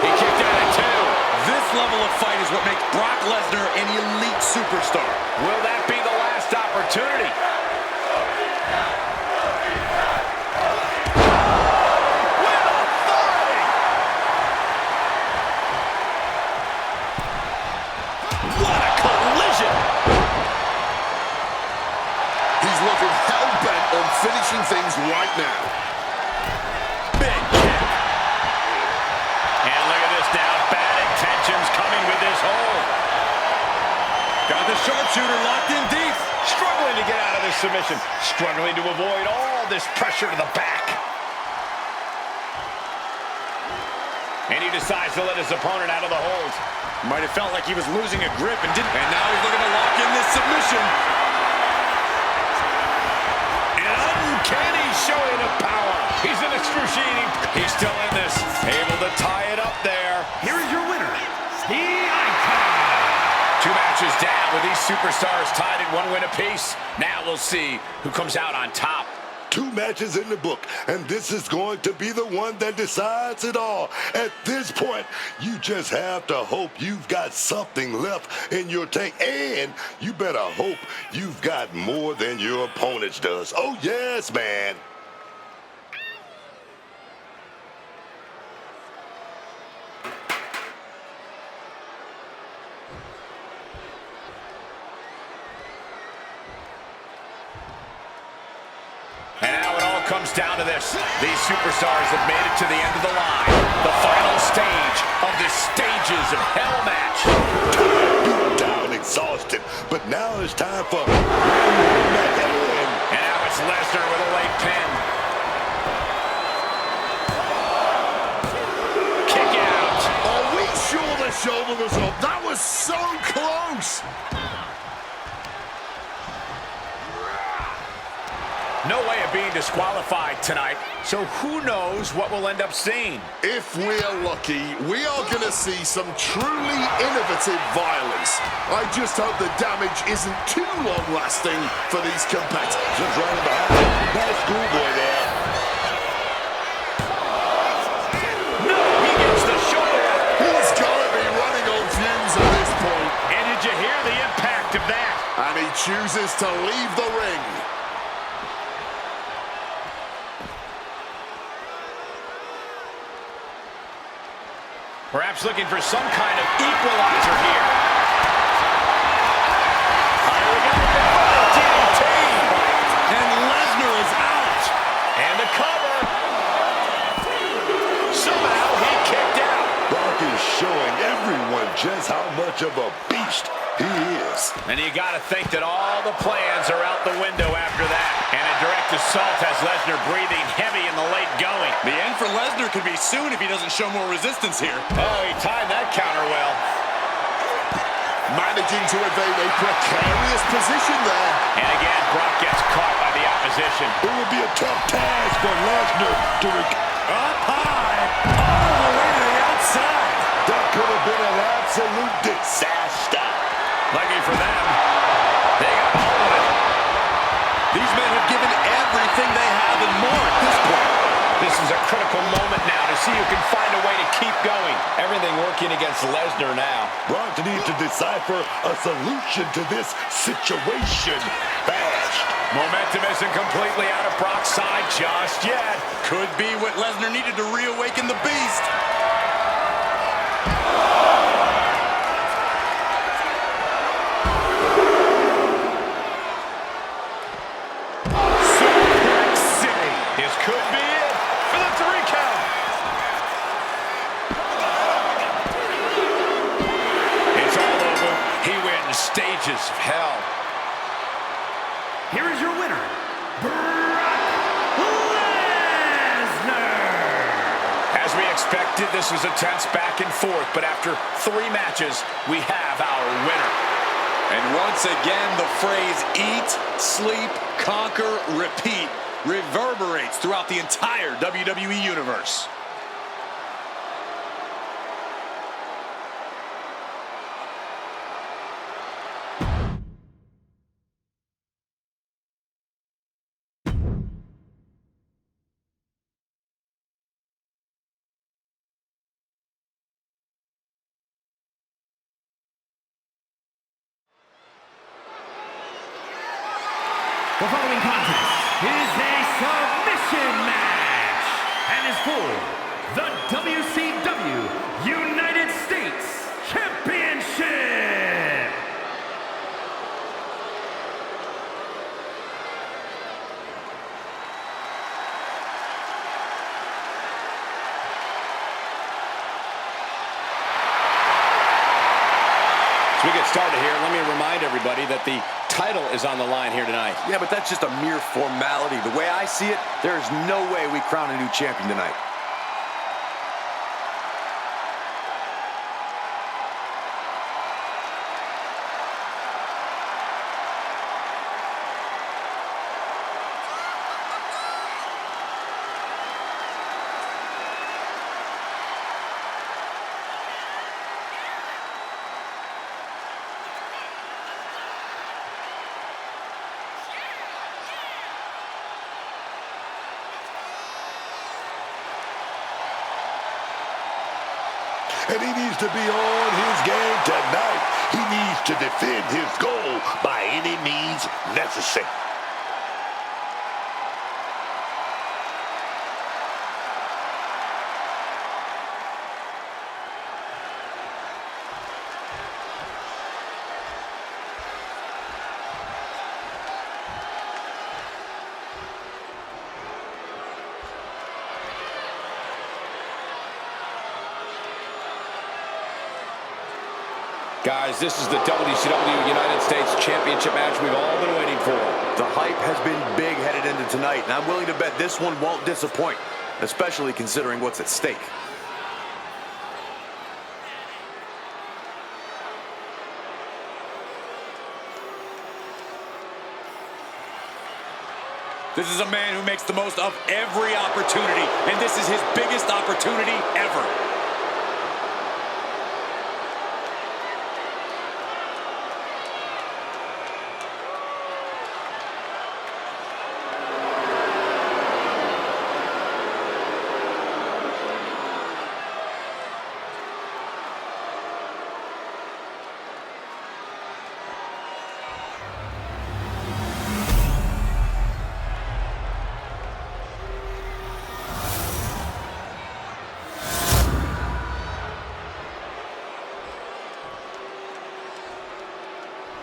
He kicked out at two. This level of fight is what makes Brock Lesnar an elite superstar. Will that be the last opportunity? With authority. What a collision. He's looking hell-bent on finishing things right now. Big kick. And look at this now. Bad intentions coming with this hold. Got the sharpshooter locked in deep. Struggling to get out of this submission. Struggling to avoid all this pressure to the back. And he decides to let his opponent out of the hold. Might have felt like he was losing a grip and didn't. And now he's looking to lock in this submission. An uncanny showing of power. He's in excruciating. He's still in this. Able to tie it up there. Here is your winner, the Icon. Two matches down with these superstars tied at one win apiece. Now we'll see who comes out on top. 2 matches in the book, and this is going to be the one that decides it all. At this point, you just have to hope you've got something left in your tank, and you better hope you've got more than your opponent does. Oh, yes, man. And now it all comes down to this. These superstars have made it to the end of the line. The final stage of this Stages of Hell match. Beat down, exhausted, but now it's time for one more match. And now it's Lesnar with a late pin. Kick out. Are we sure the shoulder was up? That was so close. No way of being disqualified tonight, so who knows what we'll end up seeing. If we're lucky, we are going to see some truly innovative violence. I just hope the damage isn't too long-lasting for these competitors. Just running behind. Nice schoolboy there. No, he gets the shoulder. He's got to be running on fumes at this point. And did you hear the impact of that? And he chooses to leave the ring. Perhaps looking for some kind of equalizer here. Here we go. DDT. And Lesnar is out. And the cover. Somehow he kicked out. Brock is showing everyone just how much of a beast he is. And you got to think that all the plans are out the window after that. And a direct assault has Lesnar breathing heavy in the late going. The end for Lesnar could be soon if he doesn't show more resistance here. Oh, he timed that counter well. Managing to evade a precarious position there. And again, Brock gets caught by the opposition. It would be a tough task for Lesnar to Up high, all the way to the outside. That could have been an absolute disaster. Lucky for them, they got hold of it. These men have given everything they have and more at this point. This is a critical moment now to see who can find a way to keep going. Everything working against Lesnar now. Brock needs to decipher a solution to this situation fast. Momentum isn't completely out of Brock's side just yet. Could be what Lesnar needed to reawaken the beast. This could be it for the 3 count. It's all over. He wins Stages of Hell. Here is your winner, Brock Lesnar. As we expected, this was a tense back and forth, but after 3 matches, we have our winner. And once again, the phrase eat, sleep, conquer, repeat reverberates throughout the entire WWE Universe. The following contest is a submission match and is for the WCW United States Championship. As we get started here, let me remind everybody that the title is on the line here tonight. Yeah, but that's just a mere formality. The way I see it, there's no way we crown a new champion tonight. and he needs to be on his game tonight. He needs to defend his goal by any means necessary. Guys, this is the WCW United States Championship match we've all been waiting for. The hype has been big headed into tonight, and I'm willing to bet this one won't disappoint, especially considering what's at stake. This is a man who makes the most of every opportunity, and this is his biggest opportunity ever.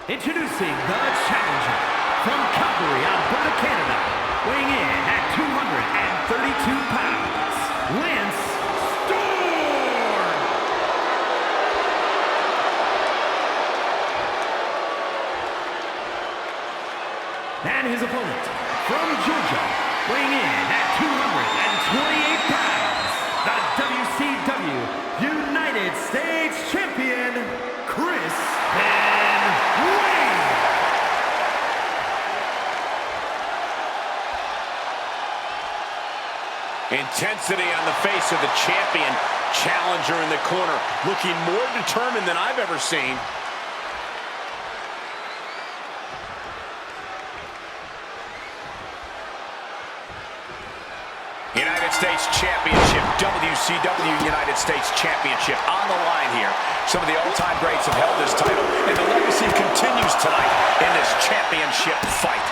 Introducing the challenger from Calgary, Alberta, Canada, weighing in at 232 pounds, Lance Storm! And his opponent from Georgia, weighing in at 228 pounds, the WCW United States Champion, Chris Intensity on the face of the champion. Challenger in the corner, looking more determined than I've ever seen. United States Championship, WCW United States Championship on the line here. Some of the all-time greats have held this title, and the legacy continues tonight in this championship fight.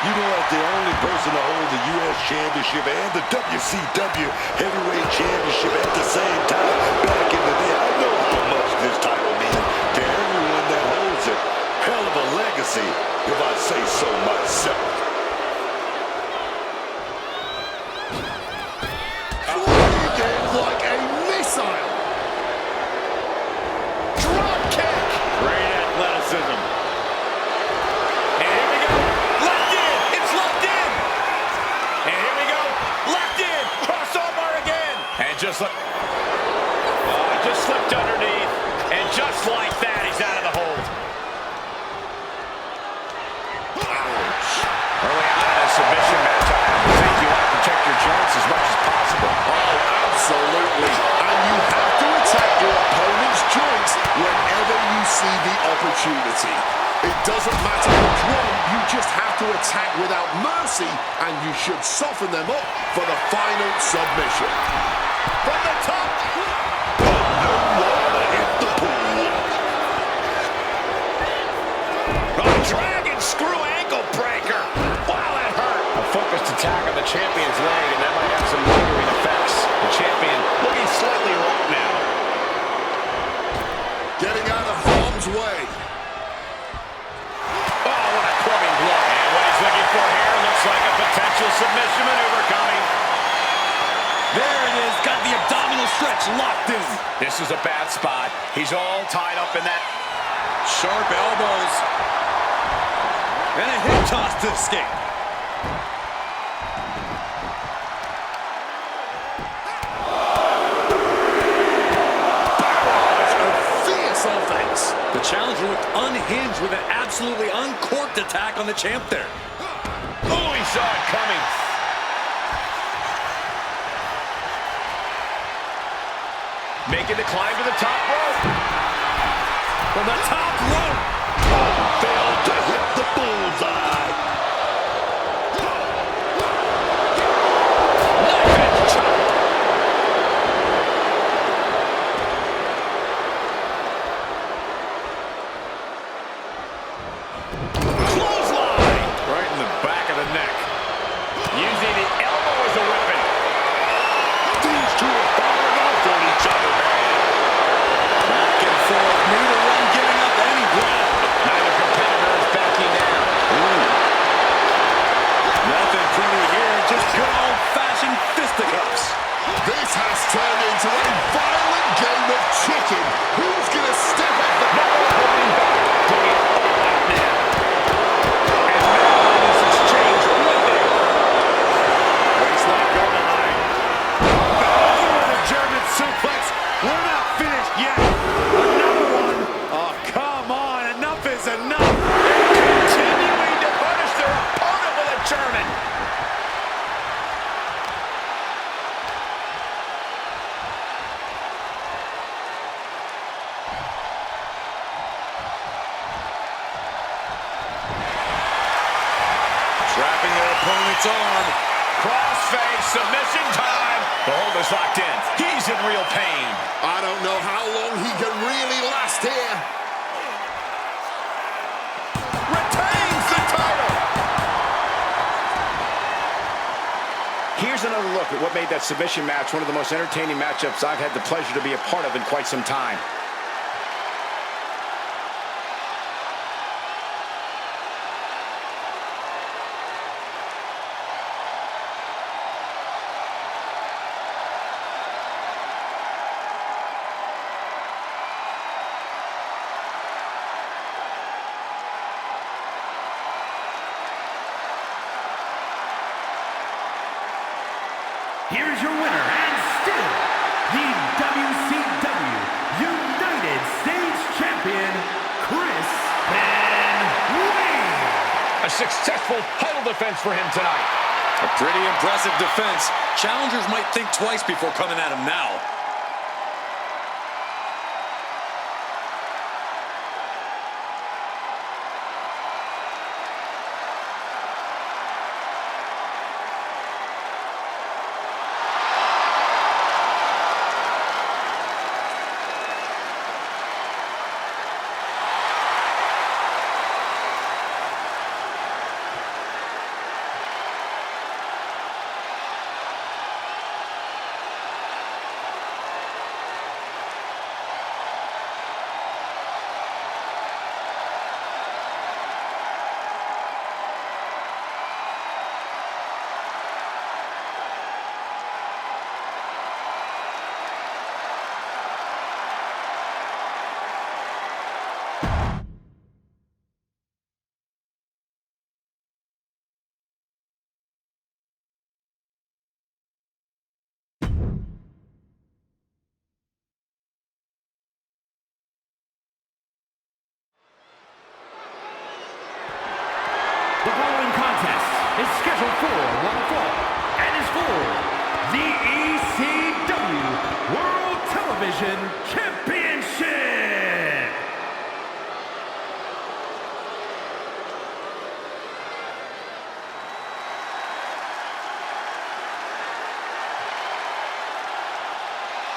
You know, as the only person to hold the U.S. Championship and the WCW Heavyweight Championship at the same time back in the day, I know how much this title means to everyone that holds it. Hell of a legacy, if I say so myself. Like a missile. Drop kick. Great athleticism. And here we go. Locked in. It's locked in. And here we go. Locked in. Crossover again. And just look. Oh, it just slipped underneath. And just like that, he's out of the hold. Ouch. Early on in a submission match, I think you want to protect your joints as much as possible. Absolutely. And you have to attack your opponent's joints whenever you see the opportunity. It doesn't matter which one, you just have to attack without mercy, and you should soften them up for the final submission. From the top. No water hit the pool. A dragon screw ankle breaker. Wow, that hurt. A focused attack on the champion's leg, and that might have some lingering effects. The champion looking slightly rough now. Getting out of harm's way. Oh, what a clubbing blow. And what he's looking for here looks like a potential submission maneuver coming. There it is, got the abdominal stretch locked in. This is a bad spot. He's all tied up in that. Sharp elbows. And a hip toss to escape. The challenger looked unhinged with an absolutely uncorked attack on the champ there. Oh, he saw it coming. Making the climb to the top rope. From the top rope. Failed to hit the bullseye. Knife edge chop. Just in time. The hold is locked in. He's in real pain. I don't know how long he can really last here. Retains the title. Here's another look at what made that submission match one of the most entertaining matchups I've had the pleasure to be a part of in quite some time. Here's your winner, and still the WCW United States Champion, Chris Benoit. A successful title defense for him tonight. A pretty impressive defense. Challengers might think twice before coming at him now. The following contest is scheduled for one fall and is for the ECW World Television Championship.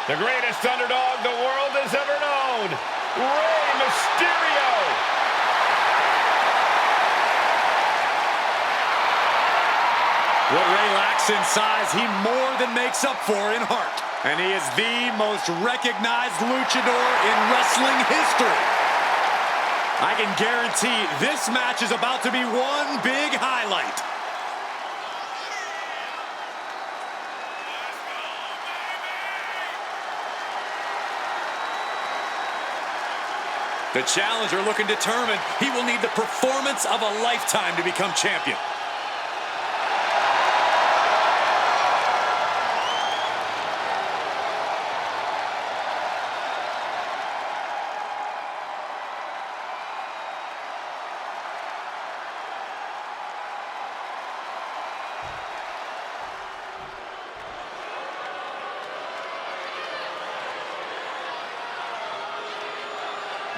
The greatest underdog the world has ever known, Rey Mysterio. What Rey lacks in size, he more than makes up for in heart. And he is the most recognized luchador in wrestling history. I can guarantee this match is about to be one big highlight. The challenger looking determined. He will need the performance of a lifetime to become champion.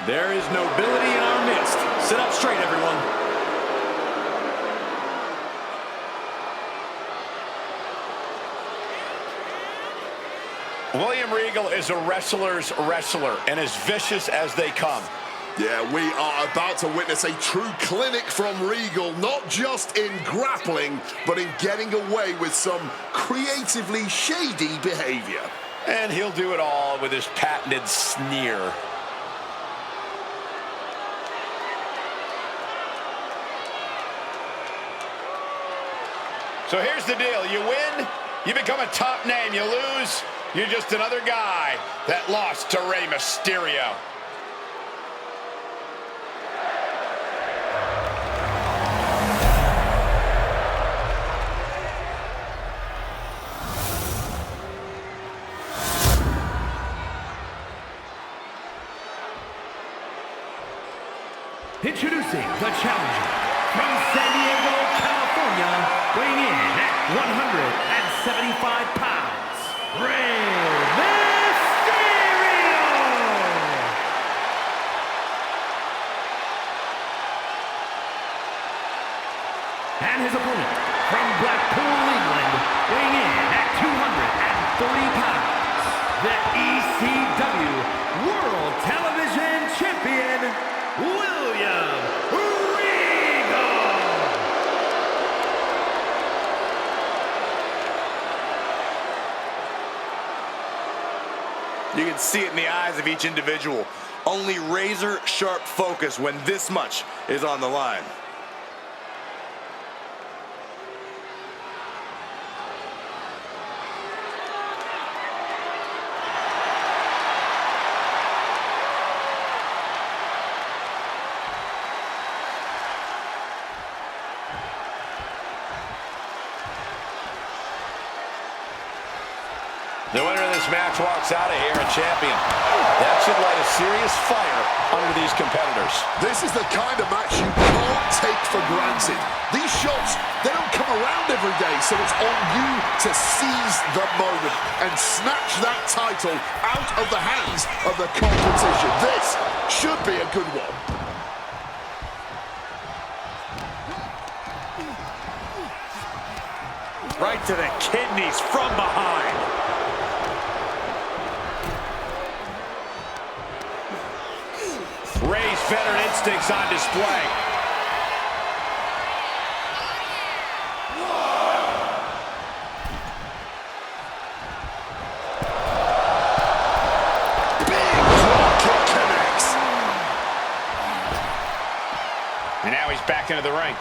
There is nobility in our midst. Sit up straight, everyone. William Regal is a wrestler's wrestler and as vicious as they come. Yeah, we are about to witness a true clinic from Regal, not just in grappling, but in getting away with some creatively shady behavior. And he'll do it all with his patented sneer. So here's the deal. You win, you become a top name. You lose, you're just another guy that lost to Rey Mysterio. Introducing the challenger from San Diego, California, weighing in at 175 pounds, Rey Mysterio! And his opponent from Blackpool, England, weighing in at the ECW World Television Champion, William Regal. You can see it in the eyes of each individual. Only razor-sharp focus when this much is on the line. The winner of this match walks out of here a champion. That should light a serious fire under these competitors. This is the kind of match you can't take for granted. These shots, they don't come around every day, so it's on you to seize the moment and snatch that title out of the hands of the competition. This should be a good one. Right to the kidneys from behind. Ray's veteran instincts on display. Big drop kick connects. And now he's back into the ring.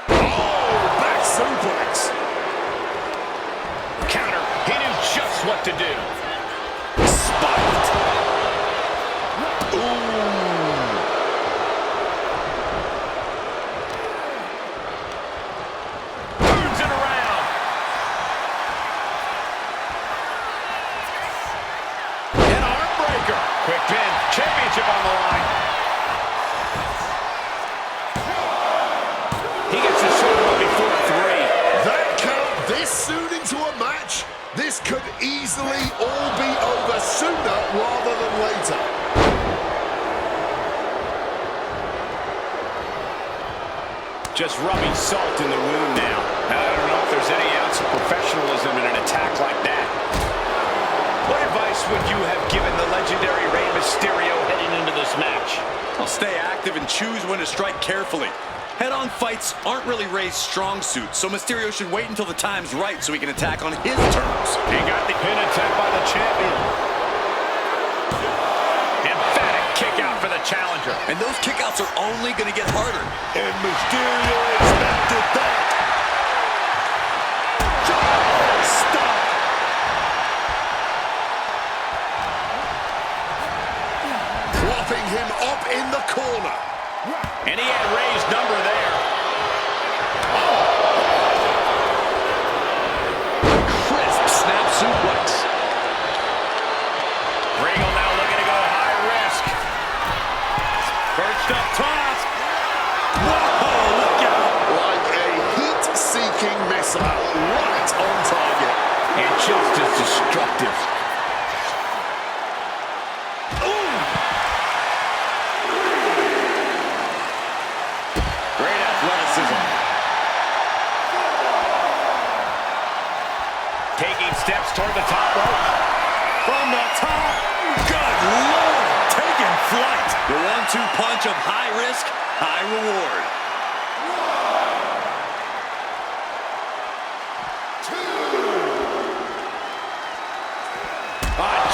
Oh, back suplex. Counter. He knew just what to do. Spiked. Turns it around. An arm breaker. Quick pin. Championship on the line. He gets his shoulder up before 3. That count this soon into a match? This could easily all be over sooner rather than later. Just rubbing salt in the wound now. I don't know if there's any ounce of professionalism in an attack like that. What advice would you have given the legendary Rey Mysterio heading into this match? Well, stay active and choose when to strike carefully. Head-on fights aren't really Rey's strong suit, so Mysterio should wait until the time's right so he can attack on his terms. He got the pin attempt by the champion. Emphatic kick out for the challenger. And those kickouts are only going to get harder. And Mysterio expected that. Stop! Propping him up in the corner. And he had Ray's number there. Crisp snap suplex. Regal now looking to go high risk. Perched up toss. Whoa, look out! Like a heat-seeking missile, right on target. And just as destructive. Great athleticism. Taking steps toward the top rope. From the top. Good Lord! Taking flight. The 1-2 punch of high risk, high reward.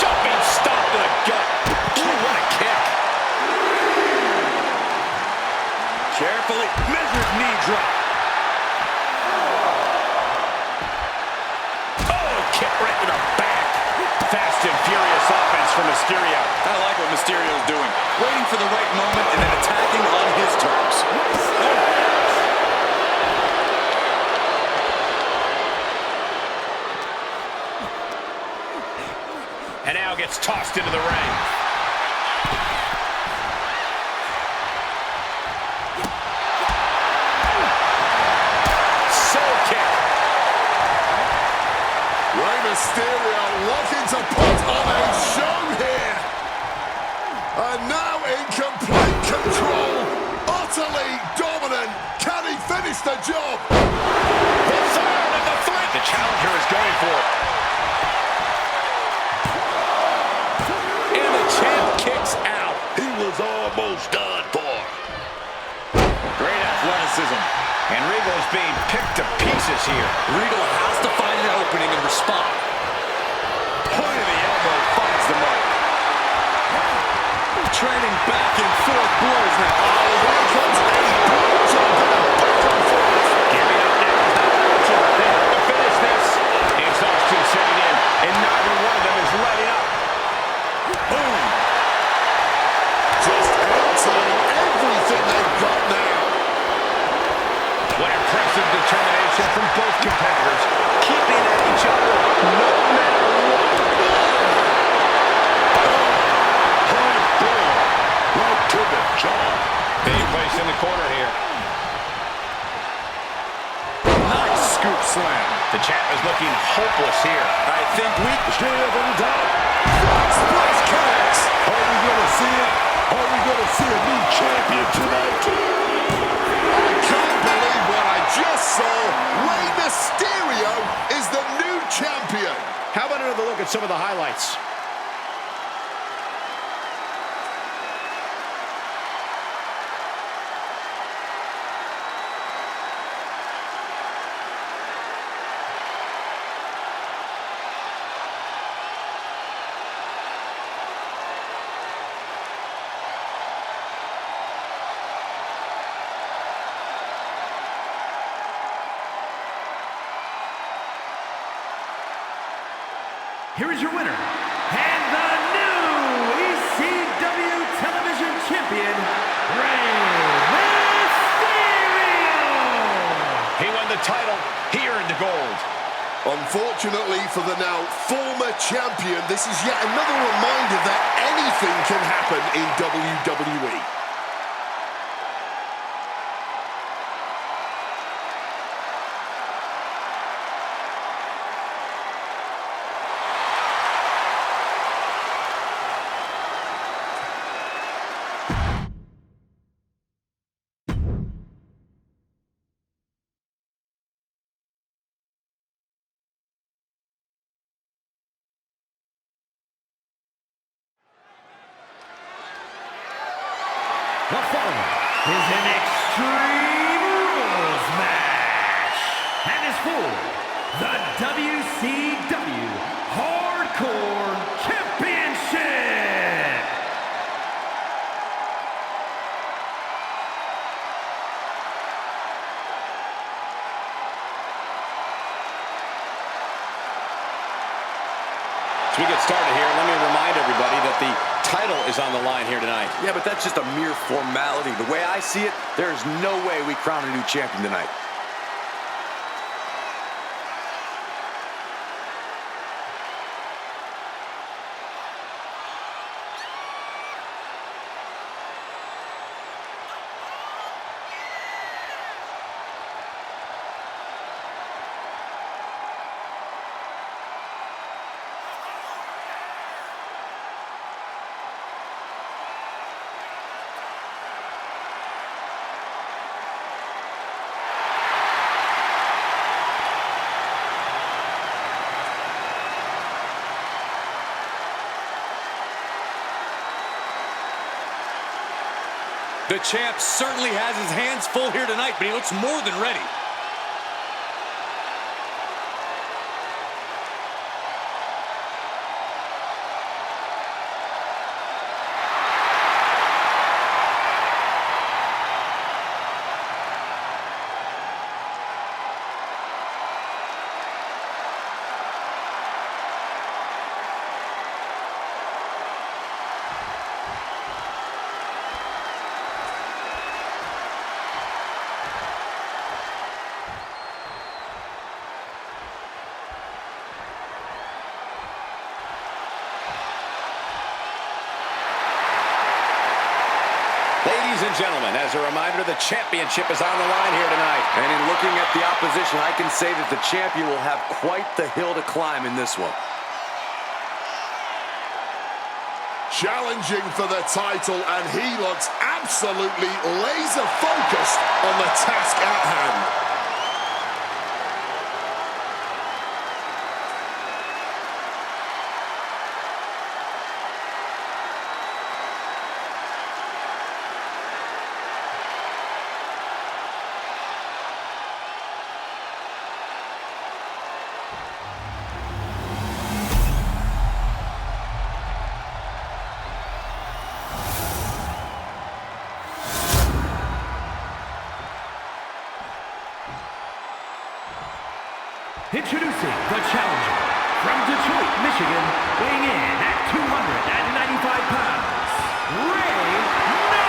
Jumping stop to the gut. Ooh, what a kick. Carefully measured knee drop. Oh, kick right to the back. Fast and furious offense from Mysterio. I like what Mysterio's doing. Waiting for the right moment and then attacking on his terms. And now gets tossed into the ring. Soul kick. Rey Mysterio looking to put on a show here. And now in complete control. Utterly dominant. Can he finish the job? This third of the three. The challenger is going for it. And the champ kicks out. He was almost done for. Great athleticism. And Regal's being picked to pieces here. Regal has to find an opening and respond. Point of the elbow finds the mark. Trading back and forth blows now. Oh, here comes a brutal jump and a back and forth. Giving up now is not an option. They have to finish this. It's those two sitting in, and neither one of them is letting up. Boom. Just emptying everything they've got now. What impressive determination from both competitors, keeping at each other no matter what. Right to the jaw. Being placed in the corner here. Nice scoop slam. The champ is looking hopeless here. I think we Straight up and down. Splash kicks. Are we going to see it? Are we going to see a new champion tonight? I can't believe what I just saw. Rey Mysterio is the new champion. How about another look at some of the highlights? Here is your winner, and the new ECW television champion, Rey Mysterio! He won the title, he earned the gold. Unfortunately for the now former champion, this is yet another reminder that anything can happen in WWE. The following is an Extreme Rules match and is for the WCW Hardcore Championship. As we get started here, let me remind everybody that the title is on the line here tonight. Yeah, but that's just a mere formality. The way I see it, there's no way we crown a new champion tonight. The champ certainly has his hands full here tonight, but he looks more than ready. Ladies and gentlemen, as a reminder, the championship is on the line here tonight. And in looking at the opposition, I can say that the champion will have quite the hill to climb in this one. Challenging for the title, and he looks absolutely laser focused on the task at hand. Introducing the challenger from Detroit, Michigan, weighing in at 295 pounds, Ray Noah!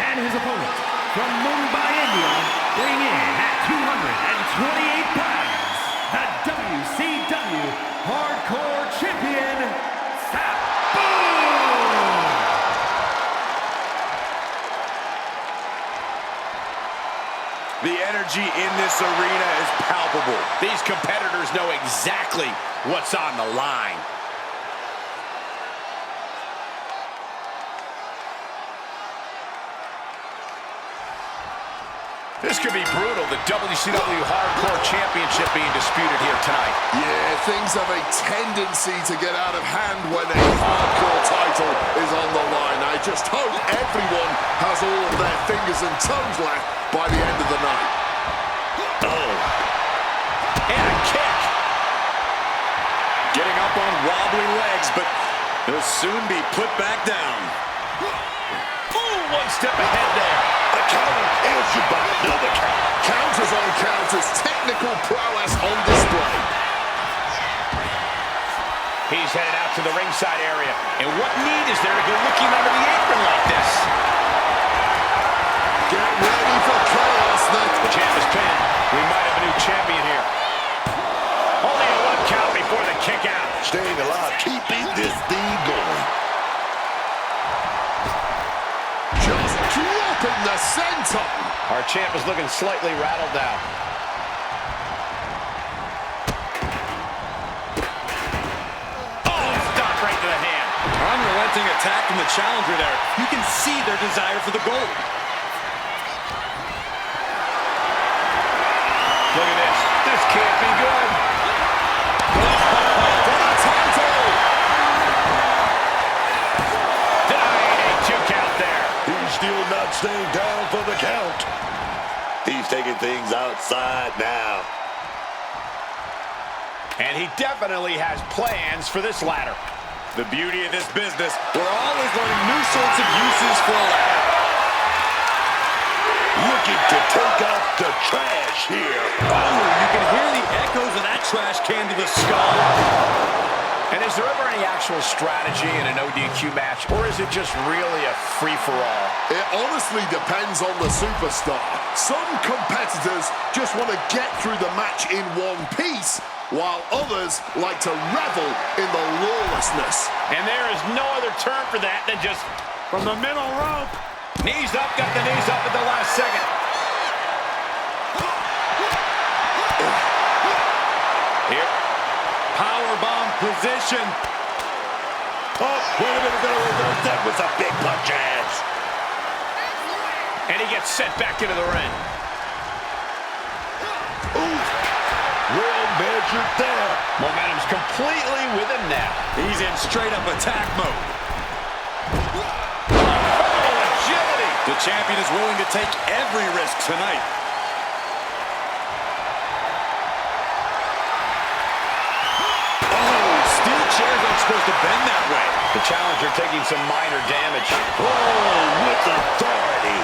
And his opponent from Mumbai, India, weighing in at 228 pounds, the WCW Hardcore Champion, Sabu! The energy in this arena is palpable. These competitors know exactly what's on the line. This could be brutal. The WCW Hardcore Championship being disputed here tonight. Yeah, things have a tendency to get out of hand when a hardcore title is on the line. I just hope everyone has all of their fingers and toes left by the end of the night. Oh. And a kick. Getting up on wobbly legs, but he'll soon be put back down. Ooh, one step ahead there. A counter, answer by another count. Counters on counters, technical prowess on display. He's headed out to the ringside area. And what need is there to go looking under the apron like this? Get ready for chaos, Nick. The champ is pinned. We might have a new champion here. Only a one count before the kick out. Staying alive, keeping this thing going. Just dropping the center. Our champ is looking slightly rattled now. Oh, stop right to the hand. Unrelenting attack from the challenger there. You can see their desire for the gold. Look at this. This can't be good. For the title. Denying a 2 count there. He's still not staying down for the count. He's taking things outside now. And he definitely has plans for this ladder. The beauty of this business, we're always learning new sorts of uses for a ladder. Looking to take out the trash here. Oh, you can hear the echoes of that trash can to the skull. And is there ever any actual strategy in an ODQ match, or is it just really a free-for-all? It honestly depends on the superstar. Some competitors just want to get through the match in one piece, while others like to revel in the lawlessness. And there is no other term for that than just from the middle rope. Knees up, got the knees up at the last second. Here. Powerbomb position. Oh, wait a minute, gonna reverse that with a big punch hands. And he gets sent back into the ring. Ooh, well measured there. Momentum's completely with him now. He's in straight up attack mode. Oh, agility. The champion is willing to take every risk tonight. Oh, steel chairs aren't supposed to bend that way. The challenger taking some minor damage. Oh, with authority.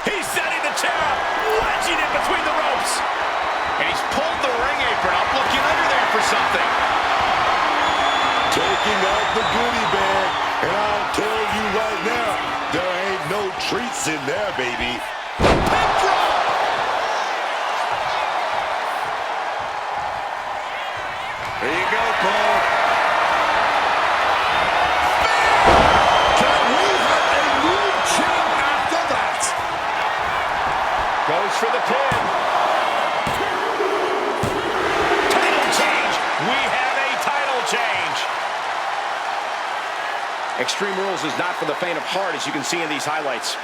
He's setting the chair up, wedging it between the ropes. And he's pulled the ring apron up, looking under there for something. Taking out the goodie bag. And I'll tell you right now, there ain't no treats in there, baby. Pin drop. There you go, Cole. Can we have a new champ after that? Goes for the pin. Title change. We have a title change. Extreme Rules is not for the faint of heart, as you can see in these highlights.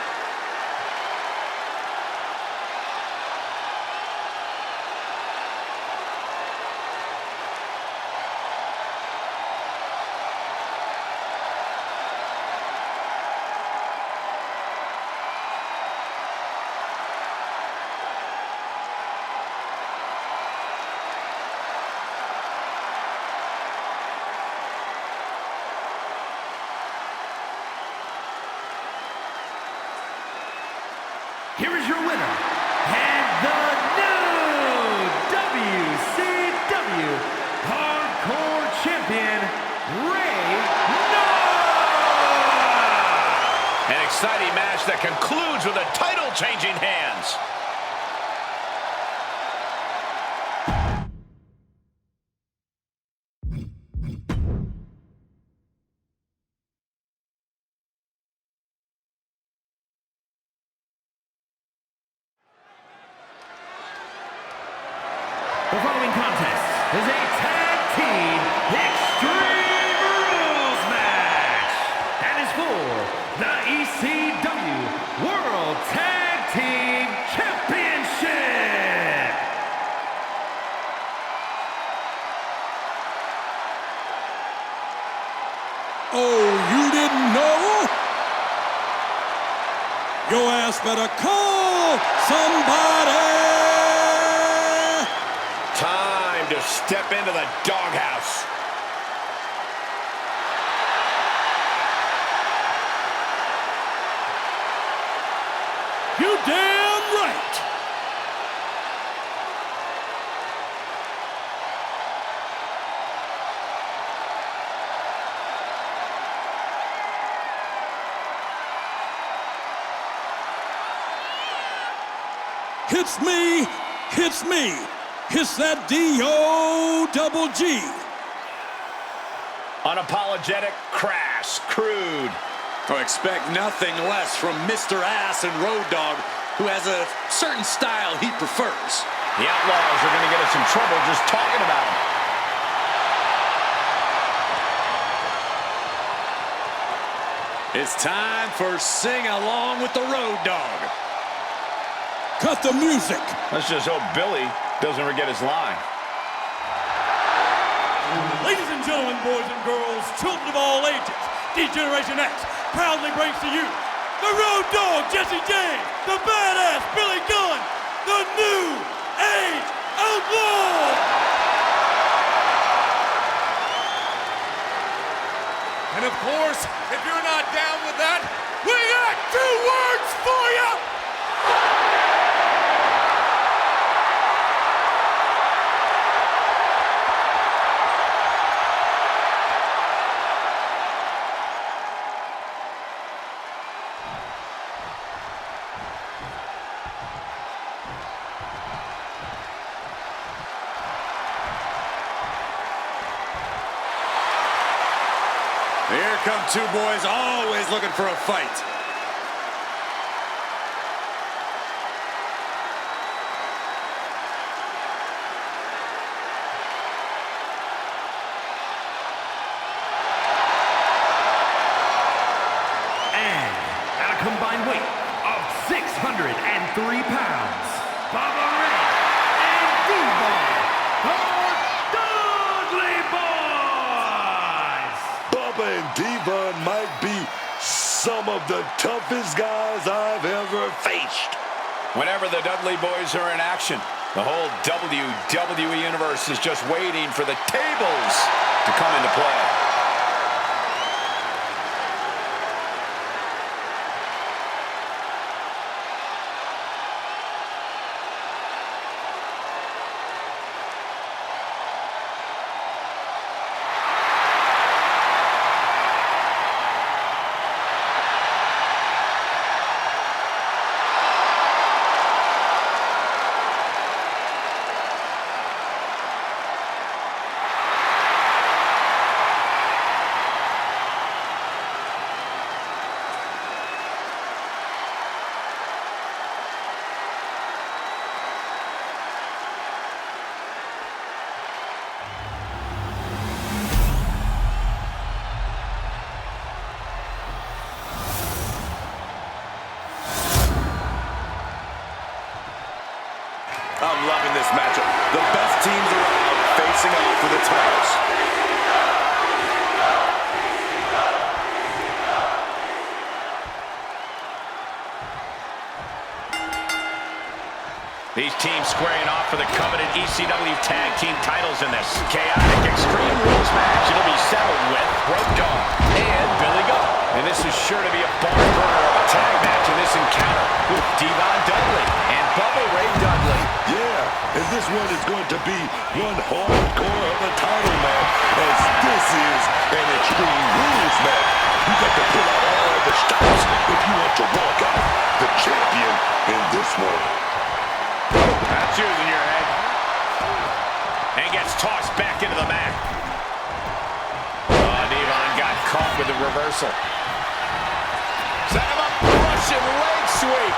winner, and the new WCW Hardcore Champion, Ray Noah! An exciting match that concludes with a title-changing hands. The following contest is a tag team Extreme Rules match and is for the ECW World Tag Team Championship. Oh, you didn't know? Your ass better call somebody! Time to step into the doghouse. You damn right! Hits me, hits me. Hits that D-O-double-G. Unapologetic, crass, crude. Oh, expect nothing less from Mr. Ass and Road Dogg, who has a certain style he prefers. The Outlaws are going to get us in trouble just talking about him. It's time for Sing Along with the Road Dogg. Cut the music. Let's just hope Billy doesn't forget his line. Ladies and gentlemen, boys and girls, children of all ages, D-Generation X proudly brings to you the Road Dogg, Jesse James, the badass Billy Gunn, the New Age Outlaw! And of course, if you're not down with that, we got 2 words for you! Here come 2 boys always looking for a fight. And at a combined weight of 603 pounds, Baba Ray and D-Bar, the Dudley Boys! Bubba and Devon might be some of the toughest guys I've ever faced. Whenever the Dudley Boys are in action, the whole WWE Universe is just waiting for the tables to come into play. I'm loving this matchup. The best teams around facing off for the titles. These teams squaring off for the coveted ECW Tag Team titles in this chaotic Extreme Rules match. It'll be settled with Road Dogg and Billy Gunn. And this is sure to be a barn burner of a tag match in this encounter with Devon Dudley and Bubba Ray Dudley. Yeah, and this one is going to be one hardcore of a title match, as this is an Extreme Rules match. You got to pull out all the stops if you want to walk out the champion in this one. That's using your head. And gets tossed back into the mat. Devon got caught with the reversal. Set him up, Russian leg sweep.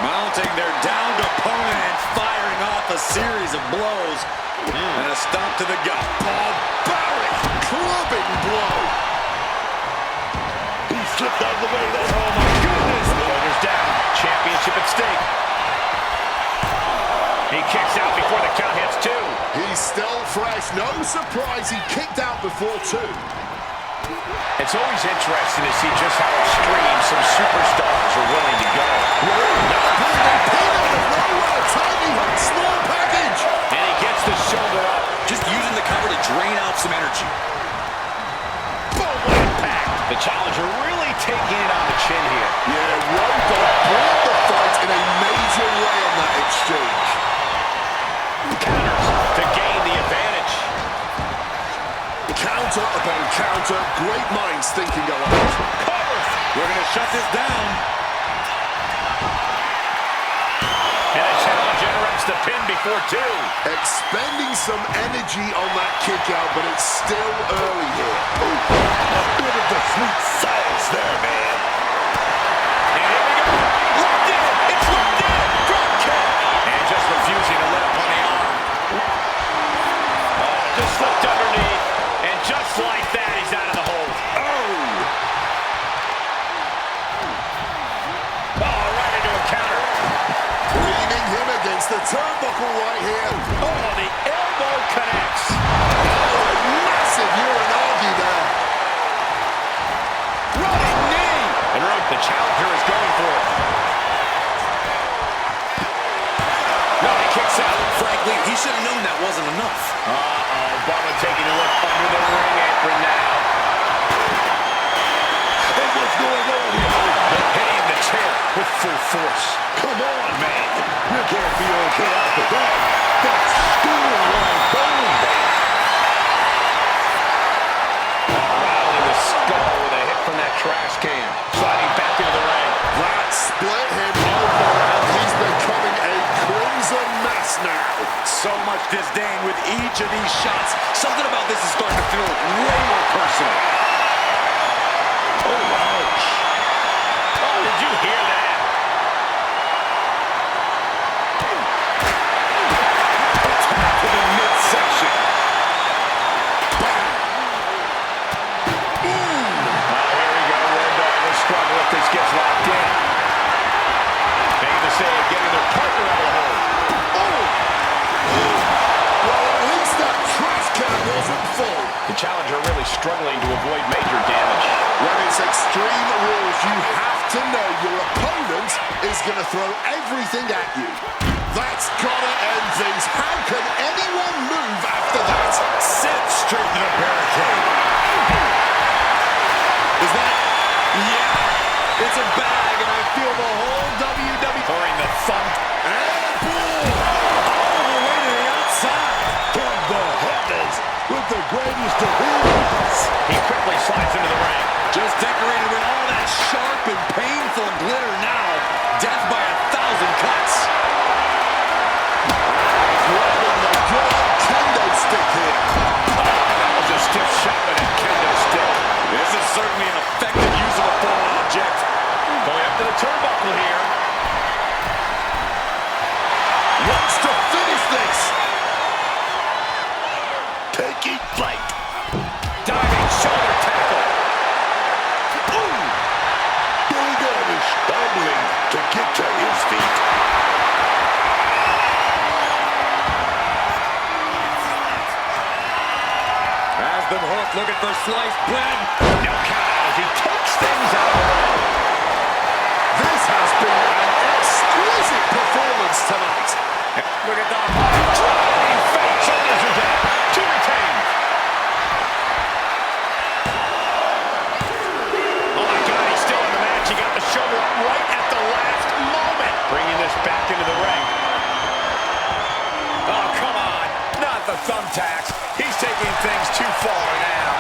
Mounting their downed opponent and firing off a series of blows. And a stomp to the gut. Barbaric clubbing blow. He slipped out of the way. Oh my goodness. Shoulders down. Championship at stake. He kicks out before the count hits 2. He's still fresh. No surprise he kicked out before 2. It's always interesting to see just how extreme some superstars are willing to go. Small package. And he gets the shoulder up. Just using the cover to drain out some energy. Boom, what impact. The challenger really taking it on the chin here. Yeah, Road Dogg brought the fight in a major way on that exchange. Counters to gain the advantage. Counter upon counter. Great minds thinking alike. Covers. We're going to shut this down. And the challenger interrupts the pin before 2. Expending some energy on that kick out, but it's still early here. A bit of the sweet science there, man. And here we go. Locked in. It's locked in. Drop kick. And just refusing to let up on the arm. Just slipped underneath. And just like that, he's out of the hold. Oh, right into a counter. Leaning him against the turnbuckle right here. Oh, the elbow connects. Oh, a massive Uranagi there. Running knee. And the challenger is going for it. No, he kicks out. Frankly, he should have known that wasn't enough. Bubba taking a look under the ring apron now. Hey, what's going on here? Hitting the chair with full force. Come on, man. You can't be okay after that. That's school-run bowling, man. Rattling the skull with a hit from that trash can. Sliding back into the ring. That split him open, and he's becoming a crimson mess now. So much disdain with each of these shots. Something about this is starting to feel way more personal. Oh, ouch. Oh, did you hear that? Attack to the midsection. Here we go. Road Dogg will struggle if this gets locked in. Making the save, getting their partner out of the hole. Well, at least that trash can wasn't full. The challenger really struggling to avoid major damage. When it's Extreme Rules, you have to know your opponent is going to throw everything at you. That's gotta end things. How can anyone move after that? Sent straight to the barricade. Is that? Yeah. It's a bag, and I feel the whole WWE. Pouring the thump. And boom! All the way to the outside. From the heavens with the greatest of heroes. He quickly slides into the ring. Just decorated with all that sharp and painful glitter now. Death by 1,000 cuts. Grabbing the good kendo stick here. That was a stiff shot with a kendo stick. This is certainly an effective use of a foreign object. Going up to the turnbuckle here. Wants to finish this. Taking flight. Diving shoulder tackle. Billy Gunn is stumbling to get to his feet. Has been hooked, looking for sliced bread. No count out as he takes things out of the ring. This has been an exquisite performance tonight. Look at that. Driving fake shoulders are down. To retain. thumbtacks. He's taking things too far now.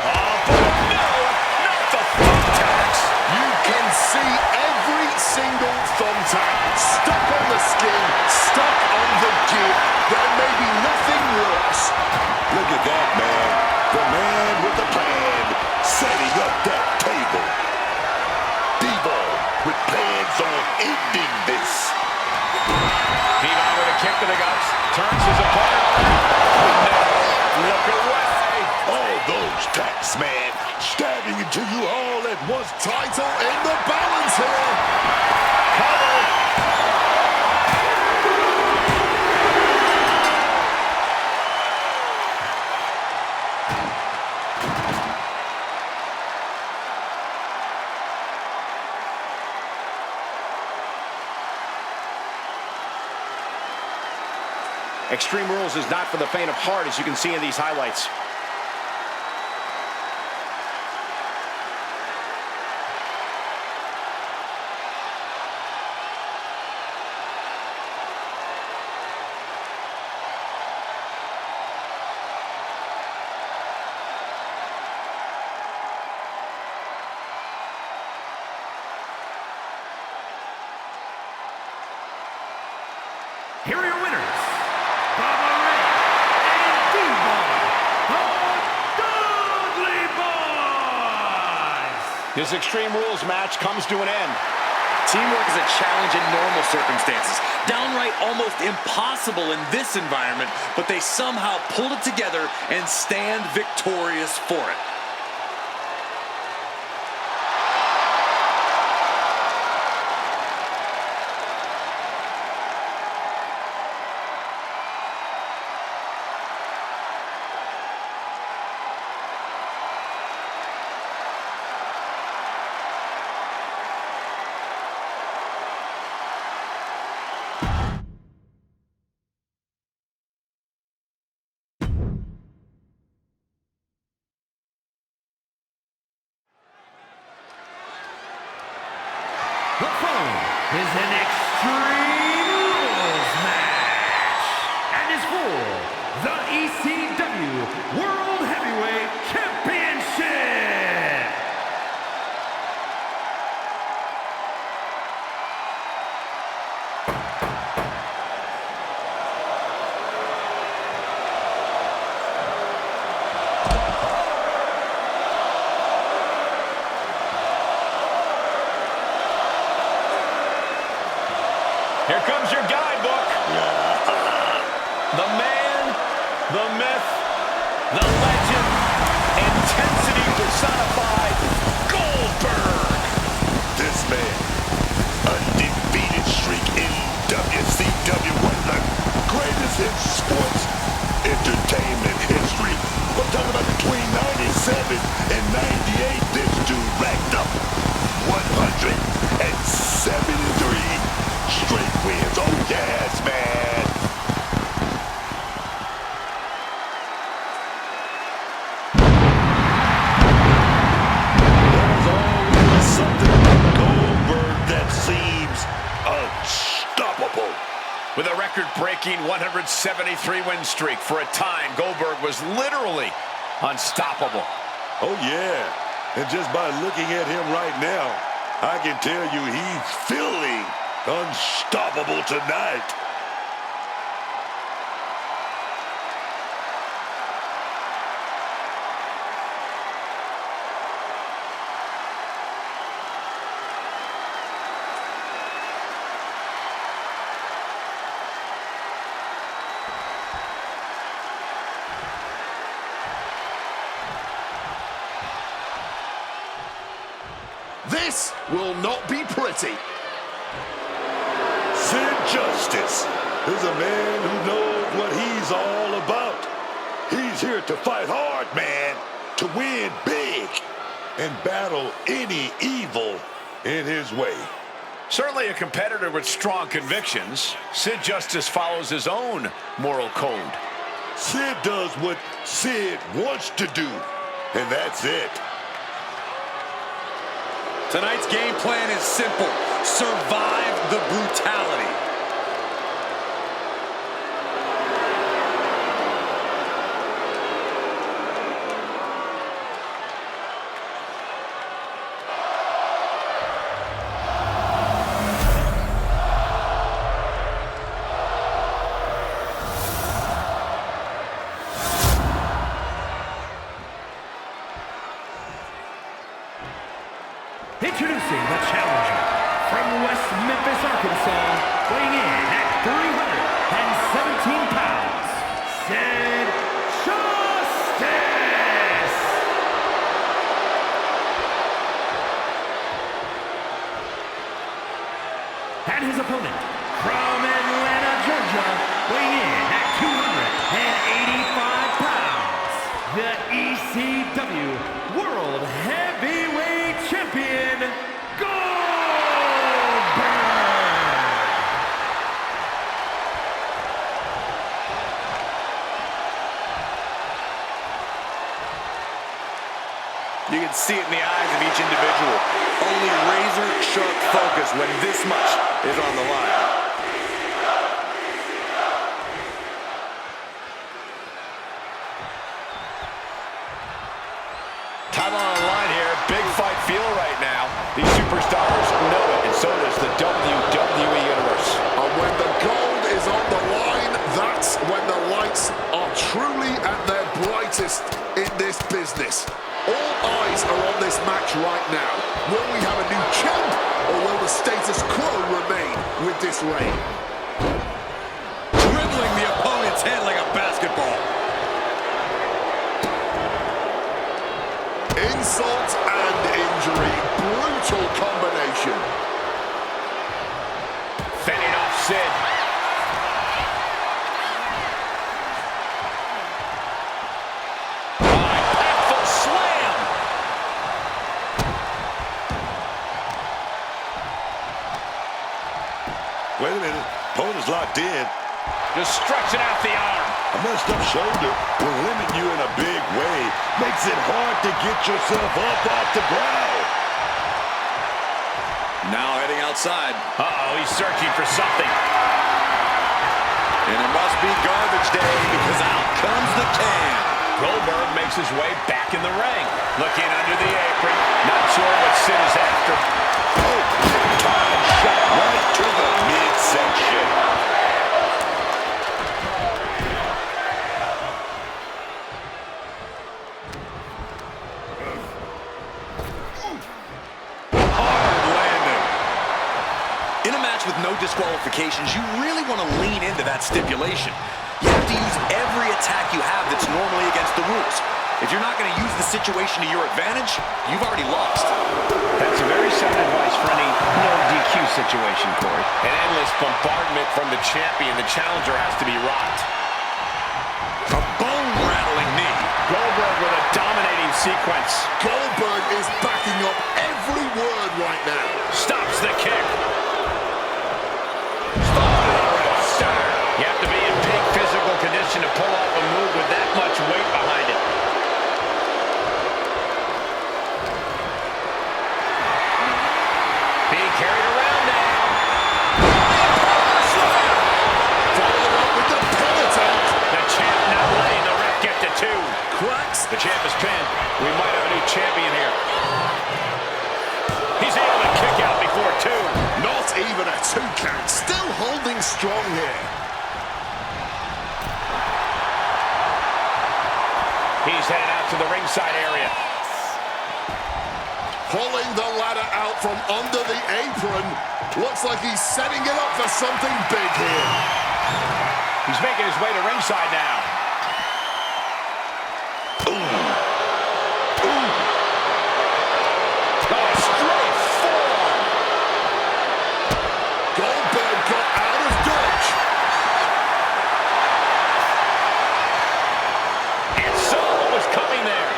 Oh, but no, not the thumbtacks. You can see every single thumbtack stuck on the skin, stuck on the gear. There may be nothing worse. Look at that, man. The man with the plan, setting up that table. Debo with plans on ending this. Devon with a kick to the guts. Turns his opponent around. No, look away. All those tacks, man, stabbing into you all at once. Title in the balance here. Cover. Extreme Rules is not for the faint of heart, as you can see in these highlights. Here are your winners. This Extreme Rules match comes to an end. Teamwork is a challenge in normal circumstances. Downright almost impossible in this environment, but they somehow pulled it together and stand victorious for it. The following is an Extreme Rules match and is for the ECW World Heavyweight Championship. Here comes your guidebook. The man, the myth, the legend, intensity personified, Goldberg. This man, undefeated streak in WCW, one of the greatest in sports entertainment history. I'm talking about between 97 and 98, this dude racked up 173 straight wins. Oh, yes, man. There's always something about Goldberg that seems unstoppable. With a record-breaking 173-win streak, for a time, Goldberg was literally unstoppable. Oh, yeah. And just by looking at him right now, I can tell you he's feeling unstoppable tonight. This will not be pretty. Sid Justice is a man who knows what he's all about. He's here to fight hard, man, to win big, and battle any evil in his way. Certainly a competitor with strong convictions, Sid Justice follows his own moral code. Sid does what Sid wants to do, and that's it. Tonight's game plan is simple. Survive the brutality. introducing the challenger from West Memphis, Arkansas, weighing in at 317 pounds, Sid Justice! And his opponent from Atlanta, Georgia, weighing in at 285 pounds, the ECW World Heavyweight Champion, Goldberg! You can see it in the eyes of each individual. Only razor-sharp focus when this much is on the line. Time on the line here. Big fight feel right now. These superstars know it, and so does the WWE Universe. And when the gold is on the line, that's when the lights are truly at their brightest in this business. All eyes are on this match right now. Will we have a new champ, or will the status quo remain with this reign? Dribbling the opponent's head like a basketball. Insult and injury. Brutal combination. Fending off Sid. Impactful slam. Wait a minute. Opponent's locked in. Just stretching out the arm. A messed up shoulder will limit you in a big way. Makes it hard to get yourself up off the ground. Now heading outside. Uh-oh, he's searching for something. And it must be garbage day because out comes the can. Goldberg makes his way back in the ring. Looking under the apron. Not sure what Sid is after. Oh, time shot right to the midsection. With no disqualifications, you really want to lean into that stipulation. You have to use every attack you have that's normally against the rules. If you're not going to use the situation to your advantage, you've already lost. That's a very sound advice for any no DQ situation, Corey. An endless bombardment from the champion. The challenger has to be rocked. A bone-rattling knee. Goldberg with a dominating sequence. Goldberg is backing up every word right now. Stops the kick. You have to be in peak physical condition to pull off a move with that much weight behind it. Being carried around now. Followed up with the pin attempt. The champ not letting the ref get to two. Cracks. The champ is pinned. We might have a new champion here. He's able to kick out before two. Not even a 2 count. Still holding strong here. He's headed out to the ringside area. Pulling the ladder out from under the apron. Looks like he's setting it up for something big here. He's making his way to ringside now. Goldberg got out of dodge. And saw what was coming there.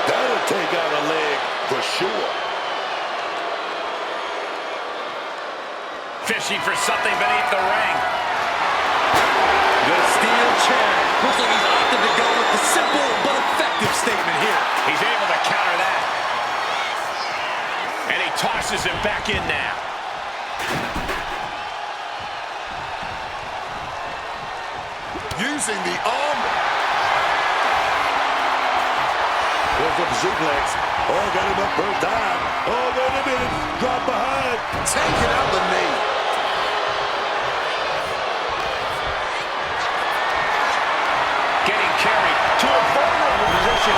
That'll take out a leg for sure. Fishing for something beneath the ring. The steel chair. Looks like he's opted to go with the simple but effective statement here. He's able to counter that. And he tosses him back in now. Using the arm. Goes up suplex. Oh, got him up first time. Oh, wait a minute. Drop behind. Taking out the knee. Getting carried to a vulnerable position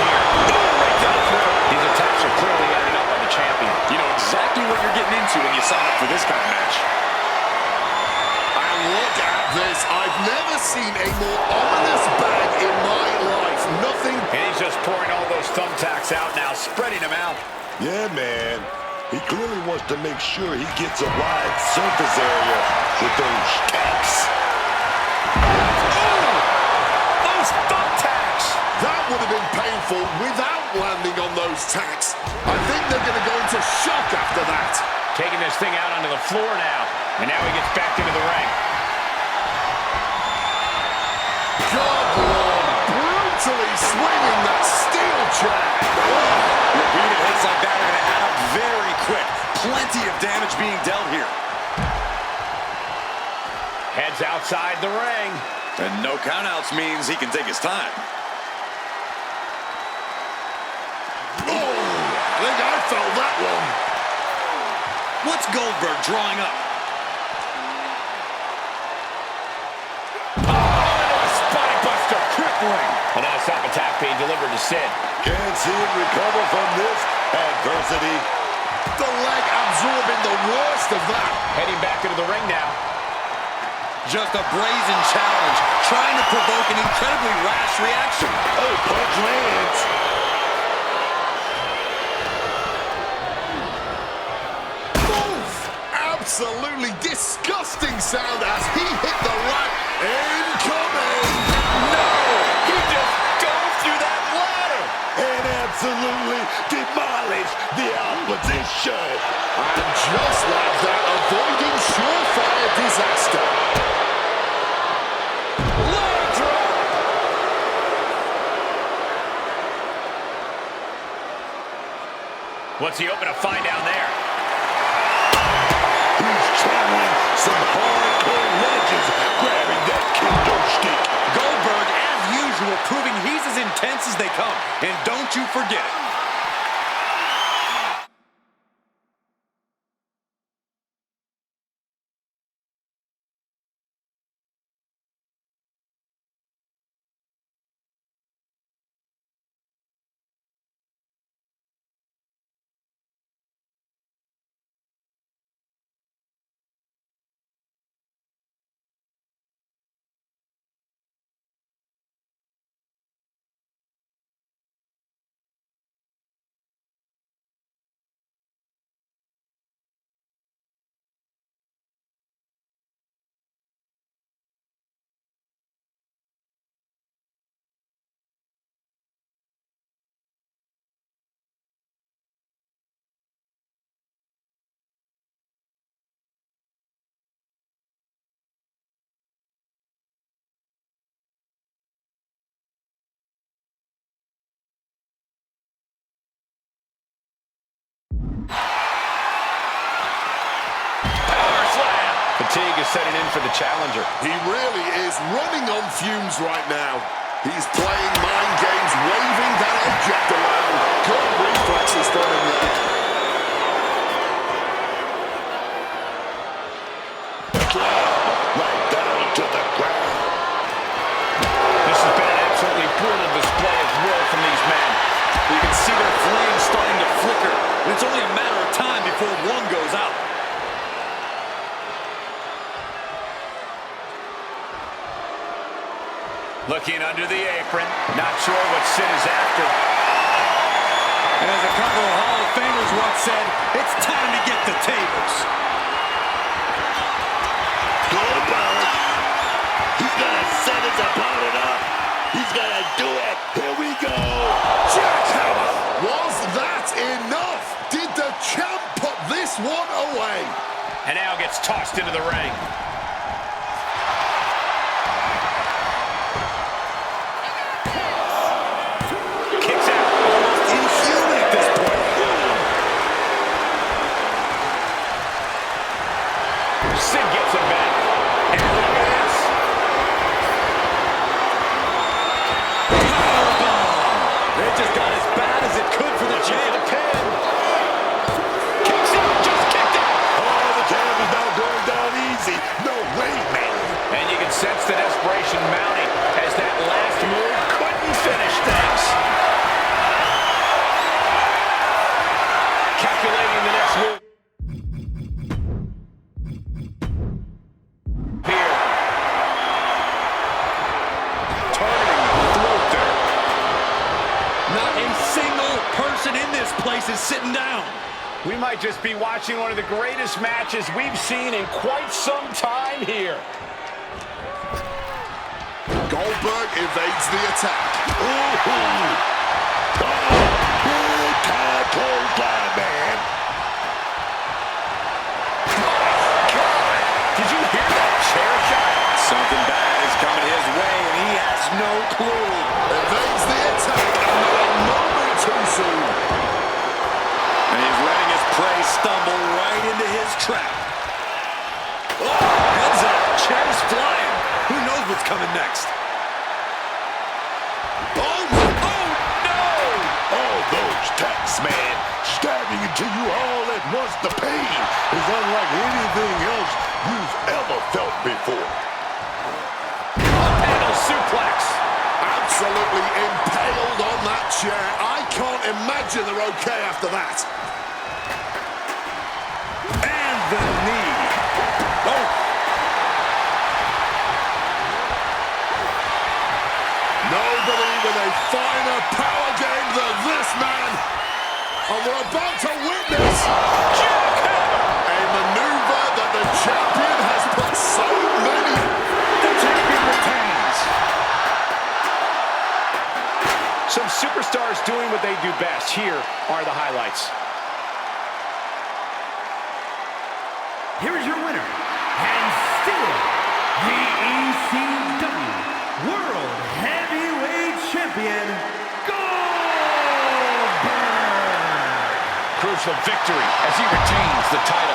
for this kind of match. And look at this. I've never seen a more ominous bag in my life. Nothing. And he's just pouring all those thumbtacks out now, spreading them out. Yeah, man. He clearly wants to make sure he gets a wide surface area with those tacks. Those thumbtacks! That would have been painful without landing on those tacks. I think they're going to go into shock after that. Taking this thing out onto the floor now. And now he gets back into the ring. God, Lord, brutally swinging that steel chair. Repeated hits like that are going to add up very quick. Plenty of damage being dealt here. Heads outside the ring. And no countouts means he can take his time. Oh, I think I felt that one. What's Goldberg drawing up? A nice up attack being delivered to Sid. Can't see him recover from this adversity. The leg absorbing the worst of that. Heading back into the ring now. Just a brazen challenge, trying to provoke an incredibly rash reaction. Oh, punch lands. Oof. Absolutely disgusting sound as he hit the ladder. Incoming. No! He just dove through that ladder! And absolutely demolished the opposition. And just like that, avoiding surefire disaster. Ladder drop! What's he hoping to find down there? He's channeling some hardcore legends, grabbing that kendo stick. Goldberg, as usual, proving he's as intense as they come. And don't you forget it. Fatigue is setting in for the challenger. He really is running on fumes right now. He's playing mind games, waving that object around. Good reflexes from him there. Right down to the ground. This has been an absolutely brutal display of will from these men. You can see their flames starting to flicker. And it's only a matter of time before one goes out. Looking under the apron, not sure what Sid is after. And as a couple of Hall of Famers once said, it's time to get the tables. Goldberg. He's going to set his opponent up. He's going to do it. Here we go. Jackhammer! Was that enough? Did the champ put this one away? And now gets tossed into the ring. Kicks out. Almost inhuman at this point. Sid gets him back. And look at this. Powerbomb. It just got as bad as it could for the champ. Kicks out, just kicked out. Oh, the champ is not going down easy. No way, man. And you can sense the desperation mounting as that last move couldn't finish things. Calculating the next move. face is sitting down. We might just be watching one of the greatest matches we've seen in quite some time here. Goldberg evades the attack. Ooh. Oh, big time clothesline, man. Did you hear that chair shot? Something bad is coming his way, and he has no clue. Evades the attack, and not a moment too soon. And he's letting his prey stumble right into his trap. Oh, heads up, chair's flying. Who knows what's coming next? All those tacks, man, stabbing into you all at once. The pain is unlike anything else you've ever felt before. Panel suplex. Absolutely impaled on that chair. I can't imagine they're okay after that. And the knee. Oh. Nobody with a finer power game than this man. And we're about to witness a maneuver that the champion has put so many. The champion retains. Some superstars doing what they do best. Here are the highlights. Here's your winner, and still the ECW World Heavyweight Champion, Goldberg! Crucial victory as he retains the title.